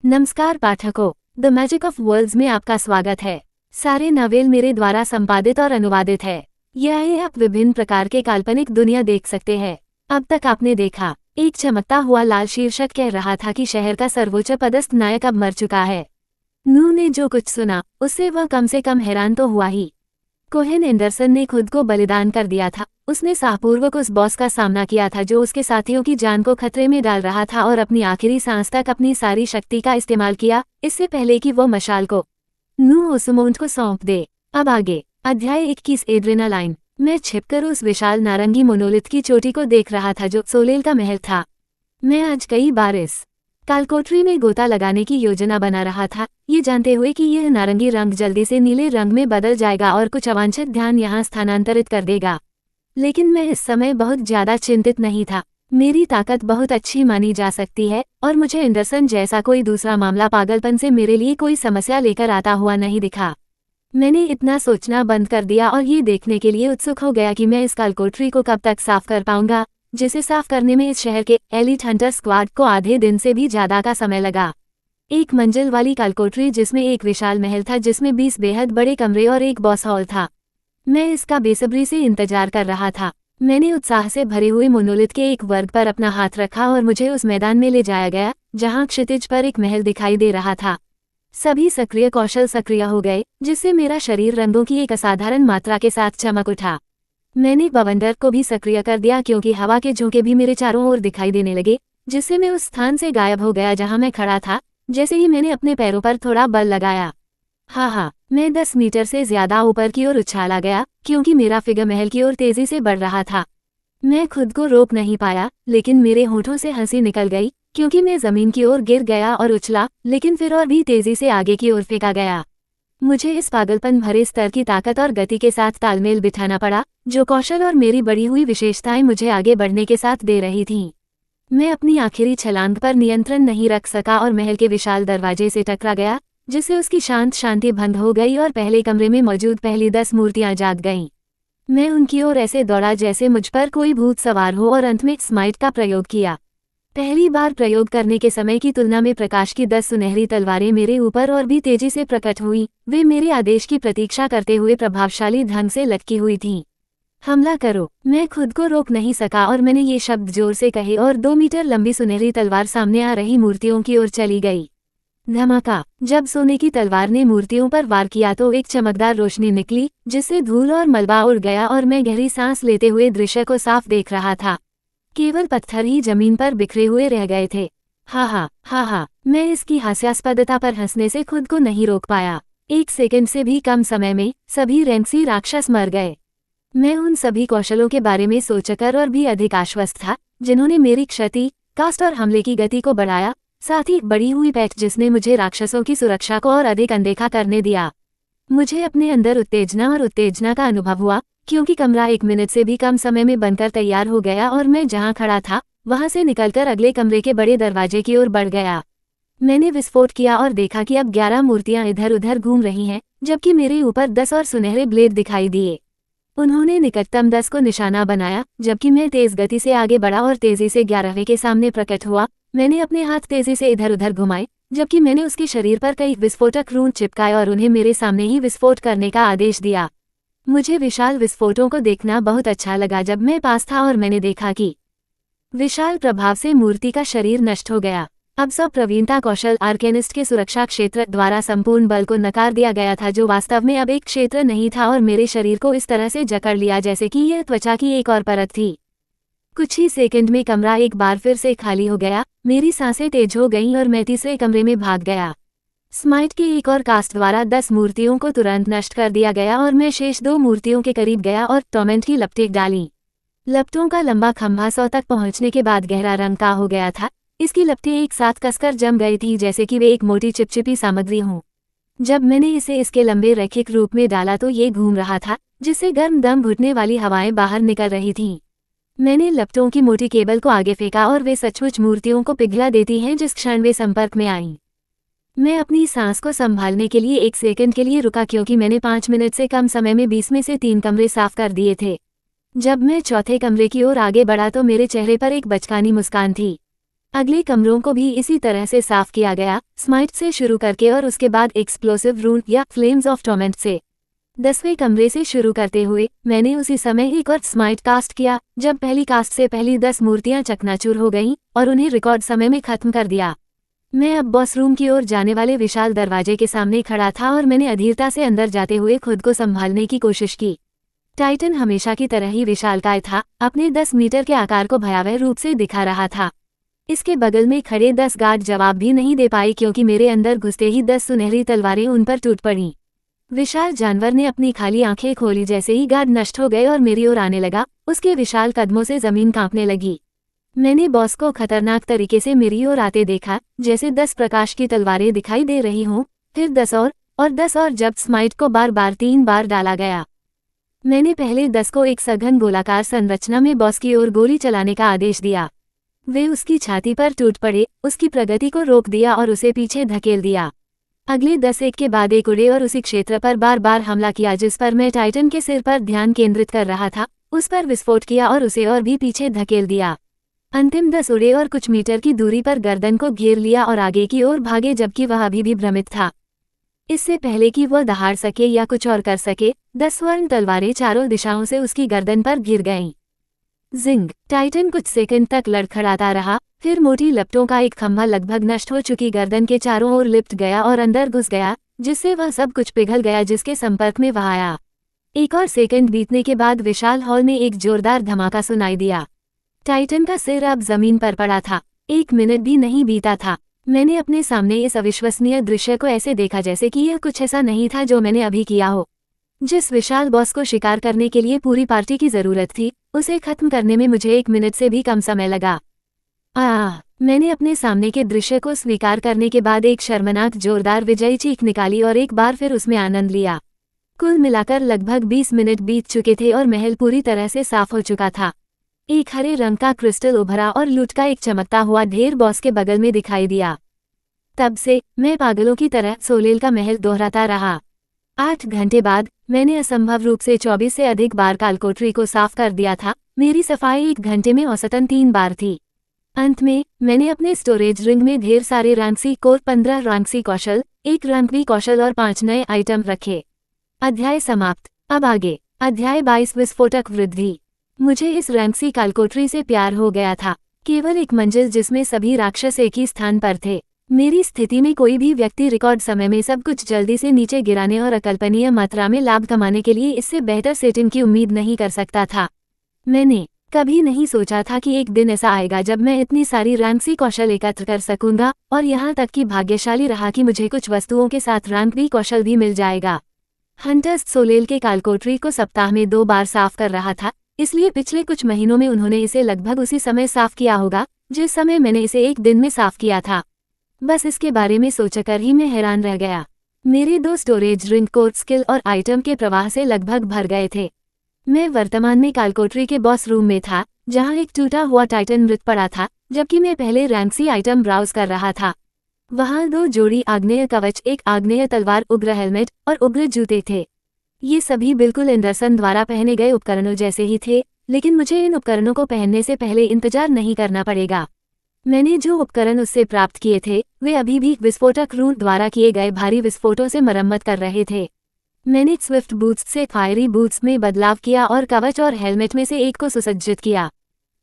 नमस्कार पाठकों, the magic of world's में आपका स्वागत है। सारे नॉवेल मेरे द्वारा संपादित और अनुवादित है। यह आप विभिन्न प्रकार के काल्पनिक दुनिया देख सकते हैं। अब तक आपने देखा, एक चमकता हुआ लाल शीर्षक कह रहा था कि शहर का सर्वोच्च पदस्थ नायक अब मर चुका है। नू ने जो कुछ सुना उससे वह कम से कम हैरान तो हुआ ही। कोहेन एंडरसन ने खुद को बलिदान कर दिया था। उसने साहपूर्वक उस बॉस का सामना किया था जो उसके साथियों की जान को खतरे में डाल रहा था और अपनी आखिरी सांस तक अपनी सारी शक्ति का इस्तेमाल किया, इससे पहले कि वो मशाल को नू ओसुमोंट को सौंप दे। अब आगे अध्याय 21 एड्रेनालाइन। मैं छिपकर उस विशाल नारंगी मोनोलिथ की चोटी को देख रहा था जो सोलेल का महल था। मैं आज कई बार इस कालकोठरी में गोता लगाने की योजना बना रहा था, ये जानते हुए कि यह नारंगी रंग जल्दी से नीले रंग में बदल जाएगा और कुछ अवांछित ध्यान यहाँ स्थानांतरित कर देगा। लेकिन मैं इस समय बहुत ज्यादा चिंतित नहीं था। मेरी ताकत बहुत अच्छी मानी जा सकती है और मुझे एंडरसन जैसा कोई दूसरा मामला पागलपन से मेरे लिए कोई समस्या लेकर आता हुआ नहीं दिखा। मैंने इतना सोचना बंद कर दिया और ये देखने के लिए उत्सुक हो गया कि मैं इस कालकोठरी को कब तक साफ कर पाऊंगा, जिसे साफ करने में इस शहर के एलिट हंटर स्क्वाड को आधे दिन से भी ज्यादा का समय लगा। एक मंजिल वाली कालकोठरी जिसमें एक विशाल महल था, जिसमें 20 बेहद बड़े कमरे और एक बॉस हॉल था। मैं इसका बेसब्री से इंतजार कर रहा था। मैंने उत्साह से भरे हुए मोनोलिथ के एक वर्ग पर अपना हाथ रखा और मुझे उस मैदान में ले जाया गया जहां क्षितिज पर एक महल दिखाई दे रहा था। सभी सक्रिय कौशल सक्रिय हो गए, जिससे मेरा शरीर रंगों की एक असाधारण मात्रा के साथ चमक उठा। मैंने बवंडर को भी सक्रिय कर दिया क्योंकि हवा के झोंके भी मेरे चारों ओर दिखाई देने लगे, जिससे मैं उस स्थान से गायब हो गया जहां मैं खड़ा था जैसे ही मैंने अपने पैरों पर थोड़ा बल लगाया। हाँ, मैं 10 मीटर से ज्यादा ऊपर की ओर उछाला गया क्योंकि मेरा फिगर महल की ओर तेजी से बढ़ रहा था। मैं खुद को रोक नहीं पाया, लेकिन मेरे होठों से हंसी निकल गई क्योंकि मैं जमीन की ओर गिर गया और उछला, लेकिन फिर और भी तेजी से आगे की ओर फेंका गया। मुझे इस पागलपन भरे स्तर की ताकत और गति के साथ तालमेल बिठाना पड़ा जो कौशल और मेरी बढ़ी हुई विशेषताएं मुझे आगे बढ़ने के साथ दे रही थीं। मैं अपनी आखिरी छलांग पर नियंत्रण नहीं रख सका और महल के विशाल दरवाजे से टकरा गया, जिससे उसकी शांति भंग हो गई और पहले कमरे में मौजूद पहली 10 मूर्तियां जाग गईं। मैं उनकी ओर ऐसे दौड़ा जैसे मुझ पर कोई भूत सवार हो और अंत में स्माइट का प्रयोग किया। पहली बार प्रयोग करने के समय की तुलना में प्रकाश की 10 सुनहरी तलवारें मेरे ऊपर और भी तेजी से प्रकट हुई। वे मेरे आदेश की प्रतीक्षा करते हुए प्रभावशाली ढंग से लटकी हुई थीं। हमला करो। मैं खुद को रोक नहीं सका और मैंने ये शब्द जोर से कहे और 2 मीटर लंबी सुनहरी तलवार सामने आ रही मूर्तियों की ओर चली गई। धमाका। जब सोने की तलवार ने मूर्तियों पर वार किया तो एक चमकदार रोशनी निकली, जिससे धूल और मलबा उड़ गया और मैं गहरी सांस लेते हुए दृश्य को साफ देख रहा था। केवल पत्थर ही जमीन पर बिखरे हुए रह गए थे। हा, मैं इसकी हास्यास्पदता पर हंसने से खुद को नहीं रोक पाया। 1 सेकंड से भी कम समय में सभी रैंक्सी राक्षस मर गए। मैं उन सभी कौशलों के बारे में सोचकर और भी अधिक आश्वस्त था जिन्होंने मेरी क्षति, कास्ट और हमले की गति को बढ़ाया, साथ ही बढ़ी हुई पैठ जिसने मुझे राक्षसों की सुरक्षा को और अधिक अनदेखा करने दिया। मुझे अपने अंदर उत्तेजना का अनुभव हुआ क्योंकि कमरा 1 मिनट से भी कम समय में बनकर तैयार हो गया और मैं जहां खड़ा था वहां से निकलकर अगले कमरे के बड़े दरवाजे की ओर बढ़ गया। मैंने विस्फोट किया और देखा कि अब 11 मूर्तियां इधर उधर घूम रही हैं, जबकि मेरे ऊपर 10 और सुनहरे ब्लेड दिखाई दिए। उन्होंने निकटतम 10 को निशाना बनाया, जबकि मैं तेज गति से आगे बढ़ा और तेजी से 11वें के सामने प्रकट हुआ। मैंने अपने हाथ तेजी से इधर उधर घुमाए, जबकि मैंने उसके शरीर पर कई विस्फोटक रून चिपकाए और उन्हें मेरे सामने ही विस्फोट करने का आदेश दिया। मुझे विशाल विस्फोटों को देखना बहुत अच्छा लगा जब मैं पास था और मैंने देखा कि विशाल प्रभाव से मूर्ति का शरीर नष्ट हो गया। अब सब प्रवीणता कौशल आर्केनिस्ट के सुरक्षा क्षेत्र द्वारा संपूर्ण बल को नकार दिया गया था, जो वास्तव में अब एक क्षेत्र नहीं था और मेरे शरीर को इस तरह से जकड़ लिया जैसे कि यह त्वचा की एक और परत थी। कुछ ही सेकंड में कमरा एक बार फिर से खाली हो गया। मेरी सांसें तेज हो गईं और मैं तीसरे कमरे में भाग गया। स्माइट के एक और कास्ट द्वारा 10 मूर्तियों को तुरंत नष्ट कर दिया गया और मैं शेष 2 मूर्तियों के करीब गया और टॉर्मेंट की लपटें डाली। लपटों का लंबा खंभा 100 तक पहुंचने के बाद गहरा रंग का हो गया था। इसकी लपटें एक साथ कसकर जम गई थी जैसे कि वे एक मोटी चिपचिपी सामग्री हों। जब मैंने इसे इसके लंबे रैखिक रूप में डाला तो ये घूम रहा था, जिससे गर्म दम घुटने वाली हवाएं बाहर निकल रही थीं। मैंने लपटों की मोटी केबल को आगे फेंका और वे सचमुच मूर्तियों को पिघला देती हैं जिस क्षण वे संपर्क में आईं। मैं अपनी सांस को संभालने के लिए 1 सेकंड के लिए रुका क्योंकि मैंने 5 मिनट से कम समय में 20 में से 3 कमरे साफ कर दिए थे। जब मैं चौथे कमरे की ओर आगे बढ़ा तो मेरे चेहरे पर एक बचकानी मुस्कान थी। अगले कमरों को भी इसी तरह से साफ किया गया, स्माइट से शुरू करके और उसके बाद एक्सप्लोसिव रूट या फ्लेम्स ऑफ टॉर्मेंट से। 10वें कमरे से शुरू करते हुए मैंने उसी समय एक और स्माइट कास्ट किया, जब पहली कास्ट से पहली 10 मूर्तियां चकनाचूर हो गईं और उन्हें रिकॉर्ड समय में खत्म कर दिया। मैं अब बॉस रूम की ओर जाने वाले विशाल दरवाजे के सामने खड़ा था और मैंने अधीरता से अंदर जाते हुए खुद को संभालने की कोशिश की। टाइटन हमेशा की तरह ही विशालकाय था, अपने 10 मीटर के आकार को भयावह रूप से दिखा रहा था। इसके बगल में खड़े 10 गार्ड जवाब भी नहीं दे पाए क्योंकि मेरे अंदर घुसते ही 10 सुनहरी तलवारें उन पर टूट पड़ीं। विशाल जानवर ने अपनी खाली आंखें खोली जैसे ही गार्ड नष्ट हो गए और मेरी ओर आने लगा, उसके विशाल कदमों से जमीन कांपने लगी। मैंने बॉस को खतरनाक तरीके से मेरी ओर आते देखा, जैसे 10 प्रकाश की तलवारें दिखाई दे रही हों, फिर 10 और 10 और जब स्माइट को बार बार 3 बार डाला गया। मैंने पहले 10 को एक सघन गोलाकार संरचना में बॉस की ओर गोली चलाने का आदेश दिया। वे उसकी छाती पर टूट पड़े, उसकी प्रगति को रोक दिया और उसे पीछे धकेल दिया। अगले 10 एक के बाद एक उड़े और उसी क्षेत्र पर बार बार हमला किया जिस पर मैं टाइटन के सिर पर ध्यान केंद्रित कर रहा था, उस पर विस्फोट किया और उसे और भी पीछे धकेल दिया। अंतिम 10 उड़े और कुछ मीटर की दूरी पर गर्दन को घेर लिया और आगे की ओर भागे जबकि वह अभी भी भ्रमित था। इससे पहले कि वह दहाड़ सके या कुछ और कर सके, 10 स्वर्ण तलवारें चारों दिशाओं से उसकी गर्दन पर घिर गईं। जिंग! टाइटन कुछ सेकंड तक लड़खड़ाता रहा, फिर मोटी लपटों का एक खंभा लगभग नष्ट हो चुकी गर्दन के चारों ओर लिपट गया और अंदर घुस गया, जिससे वह सब कुछ पिघल गया जिसके संपर्क में वह आया। एक और सेकंड बीतने के बाद विशाल हॉल में एक जोरदार धमाका सुनाई दिया। टाइटन का सिर अब जमीन पर पड़ा था। 1 मिनट भी नहीं बीता था, मैंने अपने सामने इस अविश्वसनीय दृश्य को ऐसे देखा जैसे कि यह कुछ ऐसा नहीं था जो मैंने अभी किया हो। जिस विशाल बॉस को शिकार करने के लिए पूरी पार्टी की जरूरत थी, उसे खत्म करने में मुझे 1 मिनट से भी कम समय लगा। मैंने अपने सामने के दृश्य को स्वीकार करने के बाद एक शर्मनाक जोरदार विजयी चीख निकाली और एक बार फिर उसमें आनंद लिया। कुल मिलाकर लगभग 20 मिनट बीत चुके थे और महल पूरी तरह से साफ हो चुका था। एक हरे रंग का क्रिस्टल उभरा और लूट का एक चमकता हुआ ढेर बॉस के बगल में दिखाई दिया। तब से मैं पागलों की तरह सोलेल का महल दोहराता रहा। 8 घंटे बाद मैंने असंभव रूप से 24 से अधिक बार कालकोठरी को साफ कर दिया था। मेरी सफाई 1 घंटे में औसतन 3 बार थी। अंत में मैंने अपने स्टोरेज रिंग में ढेर सारे रैंकसी कोर, 15 रैंकसी कौशल, 1 रैंकवी कौशल और 5 नए आइटम रखे। अध्याय समाप्त। अब आगे। अध्याय 22 विस्फोटक वृद्धि। मुझे इस रैंकसी कालकोठरी से प्यार हो गया था। केवल एक मंजिल जिसमें सभी राक्षस एक ही स्थान पर थे। मेरी स्थिति में कोई भी व्यक्ति रिकॉर्ड समय में सब कुछ जल्दी से नीचे गिराने और अकल्पनीय मात्रा में लाभ कमाने के लिए इससे बेहतर सेटिंग की उम्मीद नहीं कर सकता था। मैंने कभी नहीं सोचा था कि एक दिन ऐसा आएगा जब मैं इतनी सारी रैंकसी कौशल एकत्र कर सकूंगा, और यहाँ तक कि भाग्यशाली रहा कि मुझे कुछ वस्तुओं के साथ रैंकवी कौशल भी मिल जाएगा। हंटर्स सोलेल के कालकोठरी को सप्ताह में 2 बार साफ कर रहा था, इसलिए पिछले कुछ महीनों में उन्होंने इसे लगभग उसी समय साफ किया होगा जिस समय मैंने इसे 1 दिन में साफ किया था। बस इसके बारे में सोचकर ही मैं हैरान रह गया। मेरे 2 स्टोरेज रिंग कोर स्किल और आइटम के प्रवाह से लगभग भर गए थे। मैं वर्तमान में कालकोठरी के बॉस रूम में था, जहां एक टूटा हुआ टाइटन मृत पड़ा था, जबकि मैं पहले रैंकसी आइटम ब्राउज कर रहा था। वहां 2 जोड़ी आग्नेय कवच, एक आग्नेय तलवार, उग्र हेलमेट और उग्र जूते थे। ये सभी बिल्कुल एंडरसन द्वारा पहने गए उपकरणों जैसे ही थे, लेकिन मुझे इन उपकरणों को पहनने से पहले इंतजार नहीं करना पड़ेगा। मैंने जो उपकरण उससे प्राप्त किए थे, वे अभी भी विस्फोटक रूट द्वारा किए गए भारी विस्फोटों से मरम्मत कर रहे थे। मैंने स्विफ्ट बूट्स से फायरी बूट्स में बदलाव किया और कवच और हेलमेट में से एक को सुसज्जित किया।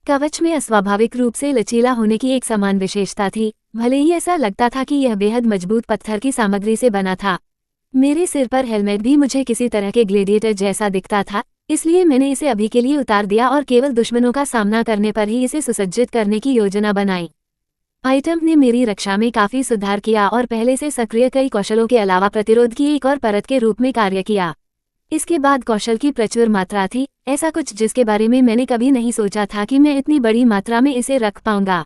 कवच में अस्वाभाविक रूप से लचीला होने की एक समान विशेषता थी, भले ही ऐसा लगता था कि यह बेहद मजबूत पत्थर की सामग्री से बना था। मेरे सिर पर हेलमेट भी मुझे किसी तरह के ग्लेडिएटर जैसा दिखता था, इसलिए मैंने इसे अभी के लिए उतार दिया और केवल दुश्मनों का सामना करने पर ही इसे सुसज्जित करने की योजना बनाई। आइटम ने मेरी रक्षा में काफी सुधार किया और पहले से सक्रिय कई कौशलों के अलावा प्रतिरोध की एक और परत के रूप में कार्य किया। इसके बाद कौशल की प्रचुर मात्रा थी, ऐसा कुछ जिसके बारे में मैंने कभी नहीं सोचा था कि मैं इतनी बड़ी मात्रा में इसे रख पाऊंगा।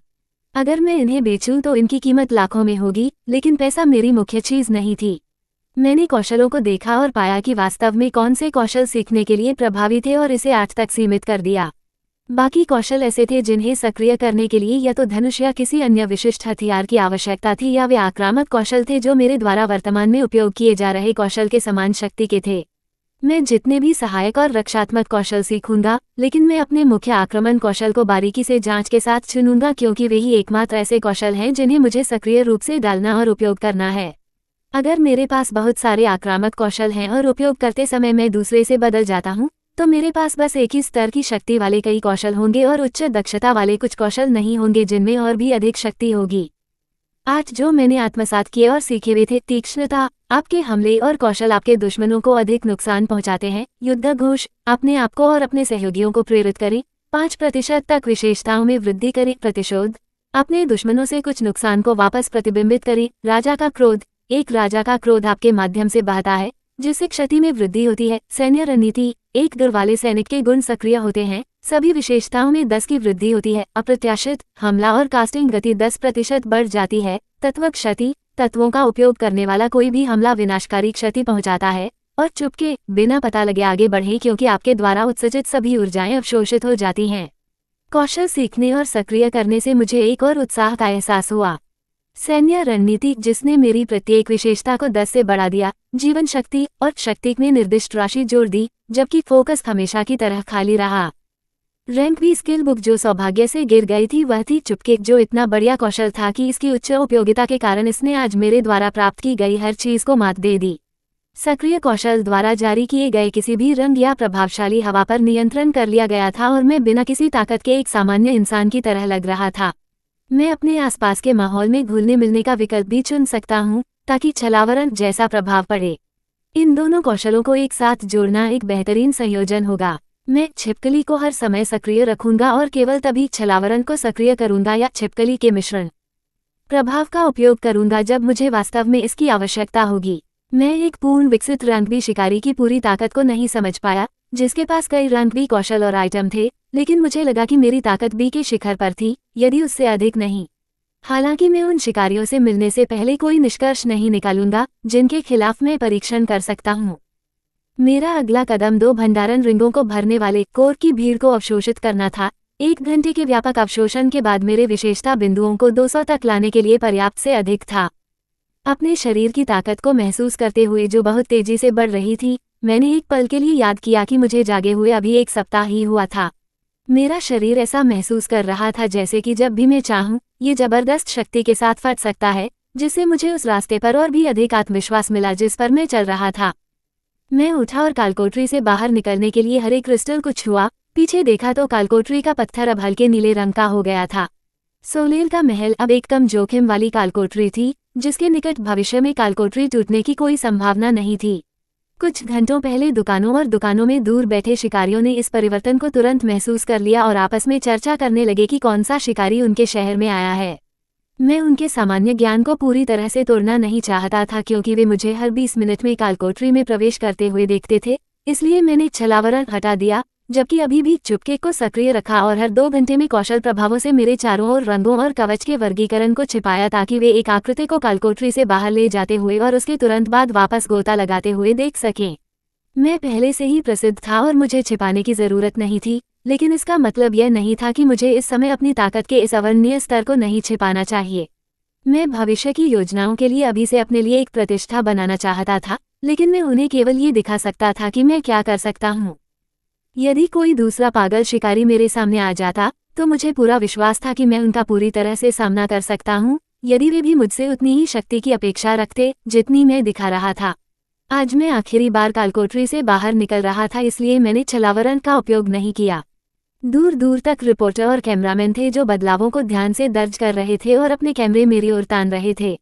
अगर मैं इन्हें बेचूं तो इनकी कीमत लाखों में होगी, लेकिन पैसा मेरी मुख्य चीज नहीं थी। मैंने कौशलों को देखा और पाया कि वास्तव में कौन से कौशल सीखने के लिए प्रभावी थे और इसे 8 तक सीमित कर दिया। बाकी कौशल ऐसे थे जिन्हें सक्रिय करने के लिए या तो धनुष या किसी अन्य विशिष्ट हथियार की आवश्यकता थी, या वे आक्रामक कौशल थे जो मेरे द्वारा वर्तमान में उपयोग किए जा रहे कौशल के समान शक्ति के थे। मैं जितने भी सहायक और रक्षात्मक कौशल सीखूंगा, लेकिन मैं अपने मुख्य आक्रमण कौशल को बारीकी से जांच के साथ चुनूंगा, क्योंकि वे ही एकमात्र ऐसे कौशल हैं जिन्हें मुझे सक्रिय रूप से डालना और उपयोग करना है। अगर मेरे पास बहुत सारे आक्रामक कौशल हैं और उपयोग करते समय मैं दूसरे से बदल जाता हूँ, तो मेरे पास बस एक ही स्तर की शक्ति वाले कई कौशल होंगे और उच्च दक्षता वाले कुछ कौशल नहीं होंगे जिनमें और भी अधिक शक्ति होगी। 8 जो मैंने आत्मसात किए और सीखे हुए थे। तीक्ष्णता, आपके हमले और कौशल आपके दुश्मनों को अधिक नुकसान पहुंचाते हैं। युद्ध घोष, अपने आप को और अपने सहयोगियों को प्रेरित करें। 5% तक विशेषताओं में वृद्धि करें। प्रतिशोध, अपने दुश्मनों से कुछ नुकसान को वापस प्रतिबिंबित करें। राजा का क्रोध, एक राजा का क्रोध आपके माध्यम से बहता है जिससे क्षति में वृद्धि होती है। सैन्य रणनीति, एक गुण वाले सैनिक के गुण सक्रिय होते हैं, सभी विशेषताओं में 10 की वृद्धि होती है। अप्रत्याशित, हमला और कास्टिंग गति 10% बढ़ जाती है। तत्व क्षति, तत्वों का उपयोग करने वाला कोई भी हमला विनाशकारी क्षति पहुंचाता है। और चुपके, बिना पता लगे आगे बढ़ें क्योंकि आपके द्वारा उत्सर्जित सभी ऊर्जाएं अवशोषित हो जाती हैं। कौशल सीखने और सक्रिय करने से मुझे एक और उत्साह का एहसास हुआ। सैन्य रणनीति, जिसने मेरी प्रत्येक विशेषता को 10 से बढ़ा दिया। जीवन शक्ति और शक्ति में निर्दिष्ट राशि जोड़ दी, जबकि फोकस हमेशा की तरह खाली रहा। रैंक भी स्किल बुक जो सौभाग्य से गिर गई थी वह थी चुपके, जो इतना बढ़िया कौशल था कि इसकी उच्च उपयोगिता के कारण इसने आज मेरे द्वारा प्राप्त की गई हर चीज को मात दे दी। सक्रिय कौशल द्वारा जारी किए गए किसी भी रंग या प्रभावशाली हवा पर नियंत्रण कर लिया गया था और मैं बिना किसी ताकत के एक सामान्य इंसान की तरह लग रहा था। मैं अपने आसपास के माहौल में घुलने मिलने का विकल्प भी चुन सकता हूँ ताकि छलावरण जैसा प्रभाव पड़े। इन दोनों कौशलों को एक साथ जोड़ना एक बेहतरीन संयोजन होगा। मैं छिपकली को हर समय सक्रिय रखूंगा और केवल तभी छलावरण को सक्रिय करूंगा या छिपकली के मिश्रण प्रभाव का उपयोग करूंगा जब मुझे वास्तव में इसकी आवश्यकता होगी। मैं एक पूर्ण विकसित रंगबी शिकारी की पूरी ताकत को नहीं समझ पाया, जिसके पास कई रंगबी कौशल और आइटम थे, लेकिन मुझे लगा कि मेरी ताकत बी के शिखर पर थी, यदि उससे अधिक नहीं। हालांकि मैं उन शिकारियों से मिलने से पहले कोई निष्कर्ष नहीं निकालूंगा जिनके खिलाफ मैं परीक्षण कर सकता हूँ। मेरा अगला कदम 2 भंडारण रिंगों को भरने वाले कोर की भीड़ को अवशोषित करना था। 1 घंटे के व्यापक अवशोषण के बाद मेरे विशेषता बिंदुओं को 200 तक लाने के लिए पर्याप्त से अधिक था। अपने शरीर की ताकत को महसूस करते हुए जो बहुत तेजी से बढ़ रही थी, मैंने एक पल के लिए याद किया कि मुझे जागे हुए अभी 1 सप्ताह ही हुआ था। मेरा शरीर ऐसा महसूस कर रहा था जैसे कि जब भी मैं चाहूं, ये जबरदस्त शक्ति के साथ फट सकता है, जिससे मुझे उस रास्ते पर और भी अधिक आत्मविश्वास मिला जिस पर मैं चल रहा था। मैं उठा और कालकोठरी से बाहर निकलने के लिए हरे क्रिस्टल को छुआ। पीछे देखा तो कालकोठरी का पत्थर अब हल्के नीले रंग का हो गया था। सोलेल का महल अब एक कम जोखिम वाली कालकोठरी थी, जिसके निकट भविष्य में कालकोठरी टूटने की कोई संभावना नहीं थी। कुछ घंटों पहले दुकानों और दुकानों में दूर बैठे शिकारियों ने इस परिवर्तन को तुरंत महसूस कर लिया और आपस में चर्चा करने लगे कि कौन सा शिकारी उनके शहर में आया है। मैं उनके सामान्य ज्ञान को पूरी तरह से तोड़ना नहीं चाहता था, क्योंकि वे मुझे हर 20 मिनट में कालकोठरी में प्रवेश करते हुए देखते थे, इसलिए मैंने छलावरण हटा दिया, जबकि अभी भी चुपके को सक्रिय रखा और हर 2 घंटे में कौशल प्रभावों से मेरे चारों ओर रंगों और कवच के वर्गीकरण को छिपाया ताकि वे एक आकृति को कालकोठरी से बाहर ले जाते हुए और उसके तुरंत बाद वापस गोता लगाते हुए देख सकें। मैं पहले से ही प्रसिद्ध था और मुझे छिपाने की जरूरत नहीं थी, लेकिन इसका मतलब यह नहीं था कि मुझे इस समय अपनी ताकत के इस अवर्णनीय स्तर को नहीं छिपाना चाहिए। मैं भविष्य की योजनाओं के लिए अभी से अपने लिए एक प्रतिष्ठा बनाना चाहता था, लेकिन मैं उन्हें केवल ये दिखा सकता था कि मैं क्या कर सकता हूँ। यदि कोई दूसरा पागल शिकारी मेरे सामने आ जाता, तो मुझे पूरा विश्वास था कि मैं उनका पूरी तरह से सामना कर सकता हूँ, यदि वे भी मुझसे उतनी ही शक्ति की अपेक्षा रखते जितनी मैं दिखा रहा था। आज मैं आखिरी बार कालकोठरी से बाहर निकल रहा था, इसलिए मैंने छलावरण का उपयोग नहीं किया। दूर दूर तक रिपोर्टर और कैमरामैन थे जो बदलावों को ध्यान से दर्ज कर रहे थे और अपने कैमरे मेरी ओर तान रहे थे।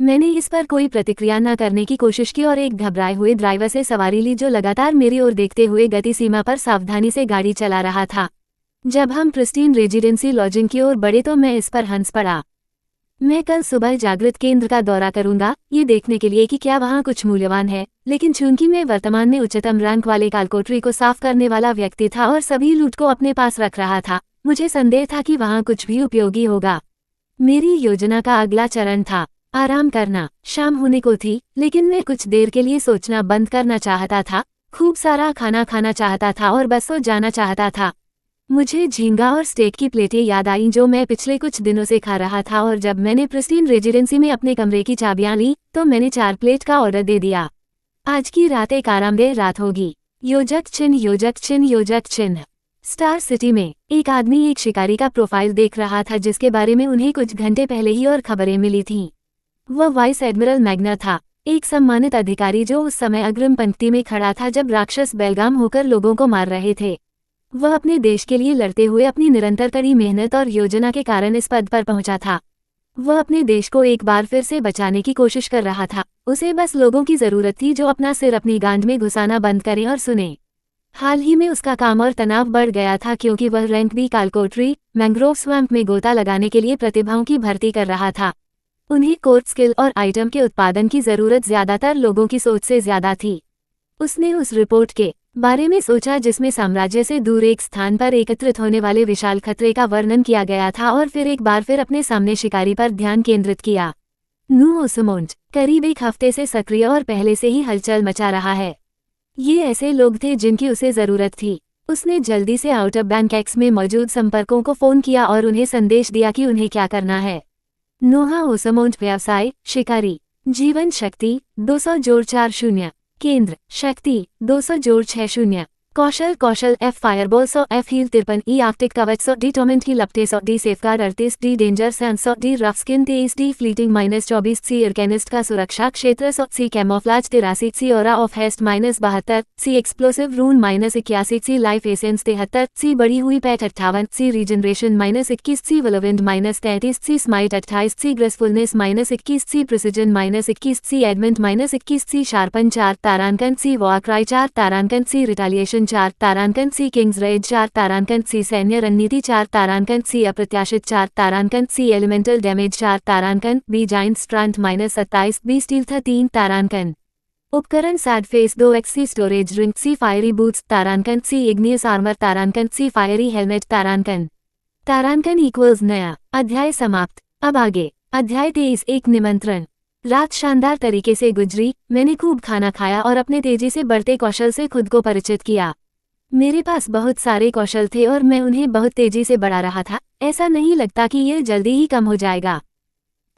मैंने इस पर कोई प्रतिक्रिया न करने की कोशिश की और एक घबराए हुए ड्राइवर से सवारी ली जो लगातार मेरी ओर देखते हुए गति सीमा पर सावधानी से गाड़ी चला रहा था। जब हम प्रिस्टीन रेजिडेंसी लॉजिंग की ओर बढ़े तो मैं इस पर हंस पड़ा। मैं कल सुबह जागृत केंद्र का दौरा करूंगा, ये देखने के लिए कि क्या वहाँ कुछ मूल्यवान है, लेकिन चूंकि मैं वर्तमान में उच्चतम रैंक वाले कालकोठरी को साफ करने वाला व्यक्ति था और सभी लूट को अपने पास रख रहा था, मुझे संदेह था कि वहाँ कुछ भी उपयोगी होगा। मेरी योजना का अगला चरण था आराम करना। शाम होने को थी, लेकिन मैं कुछ देर के लिए सोचना बंद करना चाहता था, खूब सारा खाना खाना चाहता था और बस सो जाना चाहता था। मुझे झींगा और स्टेक की प्लेटें याद आईं जो मैं पिछले कुछ दिनों से खा रहा था, और जब मैंने प्रिस्टीन रेजिडेंसी में अपने कमरे की चाबियां ली तो मैंने 4 प्लेट का ऑर्डर दे दिया। आज की रात एक आरामदेह रात होगी। योजक चिन्ह, योजक चिन्ह, योजक चिन्ह। स्टार सिटी में एक आदमी एक शिकारी का प्रोफाइल देख रहा था जिसके बारे में उन्हें कुछ घंटे पहले ही और खबरें मिली थीं। वह वाइस एडमिरल मैग्ना था, एक सम्मानित अधिकारी जो उस समय अग्रिम पंक्ति में खड़ा था जब राक्षस बेलगाम होकर लोगों को मार रहे थे। वह अपने देश के लिए लड़ते हुए अपनी निरंतर कड़ी मेहनत और योजना के कारण इस पद पर पहुंचा था। वह अपने देश को एक बार फिर से बचाने की कोशिश कर रहा था। उसे बस लोगों की जरूरत थी जो अपना सिर अपनी गांड में घुसाना बंद करें और सुने। हाल ही में उसका काम और तनाव बढ़ गया था क्योंकि वह रैंक बी कालकोटरी मैंग्रोव स्वैम्प में गोता लगाने के लिए प्रतिभाओं की भर्ती कर रहा था। उन्हें कोर्ट स्किल और आइटम के उत्पादन की जरूरत ज्यादातर लोगों की सोच से ज्यादा थी। उसने उस रिपोर्ट के बारे में सोचा जिसमें साम्राज्य से दूर एक स्थान पर एकत्रित होने वाले विशाल खतरे का वर्णन किया गया था और फिर एक बार फिर अपने सामने शिकारी पर ध्यान केंद्रित किया। नू ओसमोंड करीब एक हफ्ते से सक्रिय और पहले से ही हलचल मचा रहा है। ये ऐसे लोग थे जिनकी उसे जरूरत थी। उसने जल्दी से आउटर बैंक एक्स में मौजूद संपर्कों को फोन किया और उन्हें संदेश दिया कि उन्हें क्या करना है। नोहा ओसमोंड व्यवसाय शिकारी, जीवन शक्ति 200-40, केंद्र शक्ति 200-60, कौशल F fireball 100, F heal 53, E Arctic कवच 100, डी टोमेंट की लपटे 100, D safeguard 38, D danger sand 100, D rough skin 23, D fleeting -24, C arcanist का सुरक्षा क्षेत्र 100, C camouflage 83, C aura of haste -72, C explosive rune -81, C life essence 73, C बढ़ी हुई pet 58, C regeneration -21, C whirlwind -33, C smite 28, सी gracefulness -21, C precision -21, C adamant -21, C sharpen 4 तारांकन, C war cry 4 तारांकन, C retaliation 4 तारांकन, C king's raid 4 तारांकन, C सैन्य रणनीति 4 तारांकन, C अप्रत्याशित 4 तारांकन, सी एलिमेंटल डैमेज 4 तारांकन, B giant strength -27, B stealth 3 तारांकन। उपकरण sad face 2x, C storage ring, C fiery boots तारांकन, सी इग्नियस आर्मर तारांकन, सी फायरी हेलमेट तारांकन। तारांकन इक्वल्स नया अध्याय समाप्त। अब आगे अध्याय 23। एक निमंत्रण। रात शानदार तरीके से गुजरी। मैंने खूब खाना खाया और अपने तेजी से बढ़ते कौशल से खुद को परिचित किया। मेरे पास बहुत सारे कौशल थे और मैं उन्हें बहुत तेजी से बढ़ा रहा था। ऐसा नहीं लगता कि यह जल्दी ही कम हो जाएगा।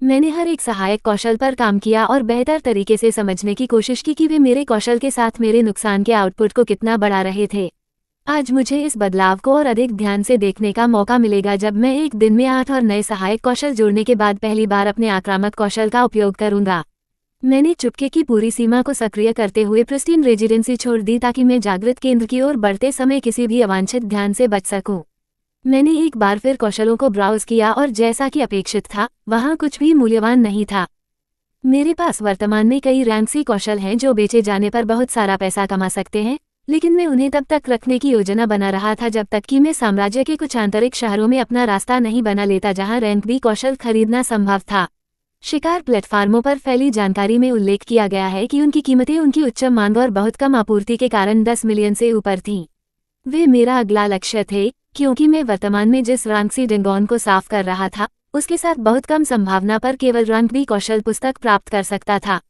मैंने हर एक सहायक कौशल पर काम किया और बेहतर तरीके से समझने की कोशिश की कि वे मेरे कौशल के साथ मेरे नुकसान के आउटपुट को कितना बढ़ा रहे थे। आज मुझे इस बदलाव को और अधिक ध्यान से देखने का मौका मिलेगा जब मैं एक दिन में 8 और नए सहायक कौशल जोड़ने के बाद पहली बार अपने आक्रामक कौशल का उपयोग करूंगा। मैंने चुपके की पूरी सीमा को सक्रिय करते हुए प्रिस्टीन रेजिडेंसी छोड़ दी ताकि मैं जागृत केंद्र की ओर बढ़ते समय किसी भी अवांछित ध्यान से बच सकूं। मैंने एक बार फिर कौशलों को ब्राउज किया और जैसा कि अपेक्षित था, वहां कुछ भी मूल्यवान नहीं था। मेरे पास वर्तमान में कई रैंक सी कौशल हैं जो बेचे जाने पर बहुत सारा पैसा कमा सकते हैं, लेकिन मैं उन्हें तब तक रखने की योजना बना रहा था जब तक कि मैं साम्राज्य के कुछ आंतरिक शहरों में अपना रास्ता नहीं बना लेता जहां रैंक बी कौशल खरीदना संभव था। शिकार प्लेटफार्मों पर फैली जानकारी में उल्लेख किया गया है कि उनकी कीमतें उनकी उच्च मांग और बहुत कम आपूर्ति के कारण 10 मिलियन से ऊपर थीं। वे मेरा अगला लक्ष्य थे, क्योंकि मैं वर्तमान में जिस रैंक सी डेंगोन को साफ कर रहा था, उसके साथ बहुत कम संभावना पर केवल रैंक बी कौशल पुस्तक प्राप्त कर सकता था।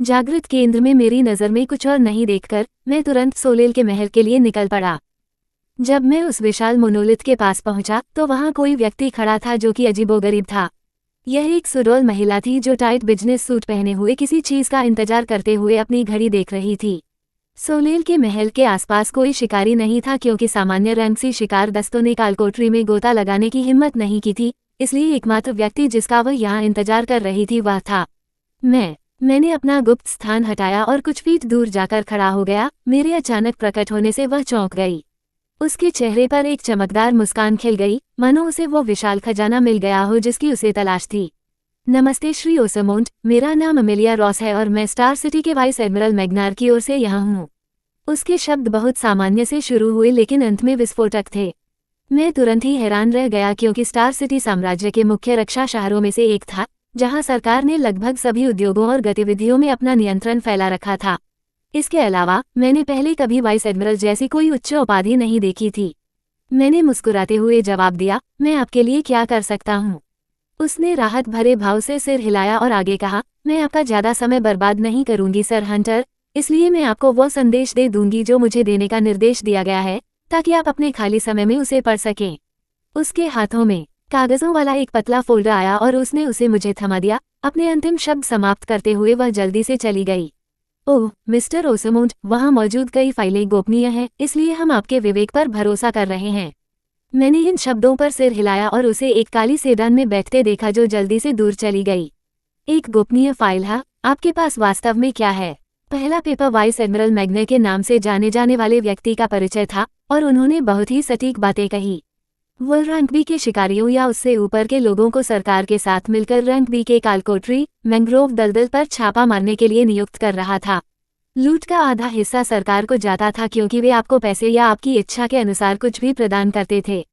जागृत केंद्र में मेरी नज़र में कुछ और नहीं देखकर मैं तुरंत सोलेल के महल के लिए निकल पड़ा। जब मैं उस विशाल मोनोलिथ के पास पहुंचा तो वहां कोई व्यक्ति खड़ा था जो कि अजीबोगरीब था। यह एक सुडौल महिला थी जो टाइट बिजनेस सूट पहने हुए किसी चीज का इंतजार करते हुए अपनी घड़ी देख रही थी। सोलेल के महल के आसपास कोई शिकारी नहीं था क्योंकि सामान्य रैंक सी शिकार दस्तों ने कालकोटरी में गोता लगाने की हिम्मत नहीं की थी, इसलिए एकमात्र व्यक्ति जिसका वह यहाँ इंतजार कर रही थी वह था मैंने अपना गुप्त स्थान हटाया और कुछ फीट दूर जाकर खड़ा हो गया। मेरे अचानक प्रकट होने से वह चौंक गई। उसके चेहरे पर एक चमकदार मुस्कान खिल गई, मानो उसे वो विशाल खजाना मिल गया हो जिसकी उसे तलाश थी। नमस्ते श्री ओसमोंड, मेरा नाम अमेलिया रॉस है और मैं स्टार सिटी के वाइस एडमिरल मैग्नार की ओर से यहाँ हूँ। उसके शब्द बहुत सामान्य से शुरू हुए लेकिन अंत में विस्फोटक थे। मैं तुरंत ही हैरान रह गया क्योंकि स्टार सिटी साम्राज्य के मुख्य रक्षा शहरों में से एक था, जहां सरकार ने लगभग सभी उद्योगों और गतिविधियों में अपना नियंत्रण फैला रखा था। इसके अलावा मैंने पहले कभी वाइस एडमिरल जैसी कोई उच्च उपाधि नहीं देखी थी। मैंने मुस्कुराते हुए जवाब दिया, मैं आपके लिए क्या कर सकता हूँ? उसने राहत भरे भाव से सिर हिलाया और आगे कहा, मैं आपका ज्यादा समय बर्बाद नहीं करूंगी सर हंटर, इसलिए मैं आपको वो संदेश दे दूंगी जो मुझे देने का निर्देश दिया गया है, ताकि आप अपने खाली समय में उसे पढ़ सकें। उसके हाथों में कागजों वाला एक पतला फोल्डर आया और उसने उसे मुझे थमा दिया। अपने अंतिम शब्द समाप्त करते हुए वह जल्दी से चली गई। ओह मिस्टर ओसमोंड, वहाँ मौजूद कई फाइलें गोपनीय हैं, इसलिए हम आपके विवेक पर भरोसा कर रहे हैं। मैंने इन शब्दों पर सिर हिलाया और उसे एक काली सेडान में बैठते देखा जो जल्दी से दूर चली गई। एक गोपनीय फाइल है, आपके पास वास्तव में क्या है? पहला पेपर वाइस एडमिरल मैग्ने के नाम से जाने जाने वाले व्यक्ति का परिचय था और उन्होंने बहुत ही सटीक बातें कही। वो रैंक बी के शिकारियों या उससे ऊपर के लोगों को सरकार के साथ मिलकर रैंक बी के कालकोटरी मैंग्रोव दलदल पर छापा मारने के लिए नियुक्त कर रहा था। लूट का आधा हिस्सा सरकार को जाता था क्योंकि वे आपको पैसे या आपकी इच्छा के अनुसार कुछ भी प्रदान करते थे।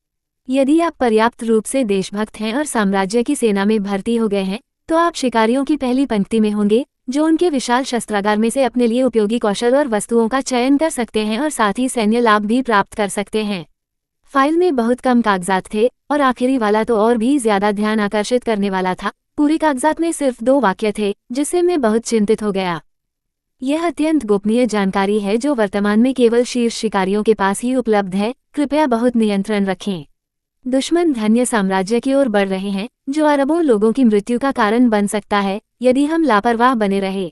यदि आप पर्याप्त रूप से देशभक्त हैं और साम्राज्य की सेना में भर्ती हो गए हैं, तो आप शिकारियों की पहली पंक्ति में होंगे, जो उनके विशाल शस्त्रागार में से अपने लिए उपयोगी कौशल और वस्तुओं का चयन कर सकते हैं और साथ ही सैन्य लाभ भी प्राप्त कर सकते हैं। फाइल में बहुत कम कागजात थे और आखिरी वाला तो और भी ज्यादा ध्यान आकर्षित करने वाला था। पूरे कागजात में सिर्फ 2 वाक्य थे, जिससे मैं बहुत चिंतित हो गया। यह अत्यंत गोपनीय जानकारी है जो वर्तमान में केवल शीर्ष शिकारियों के पास ही उपलब्ध है। कृपया बहुत नियंत्रण रखें। दुश्मन धन्य साम्राज्य की ओर बढ़ रहे हैं, जो अरबों लोगों की मृत्यु का कारण बन सकता है यदि हम लापरवाह बने रहे।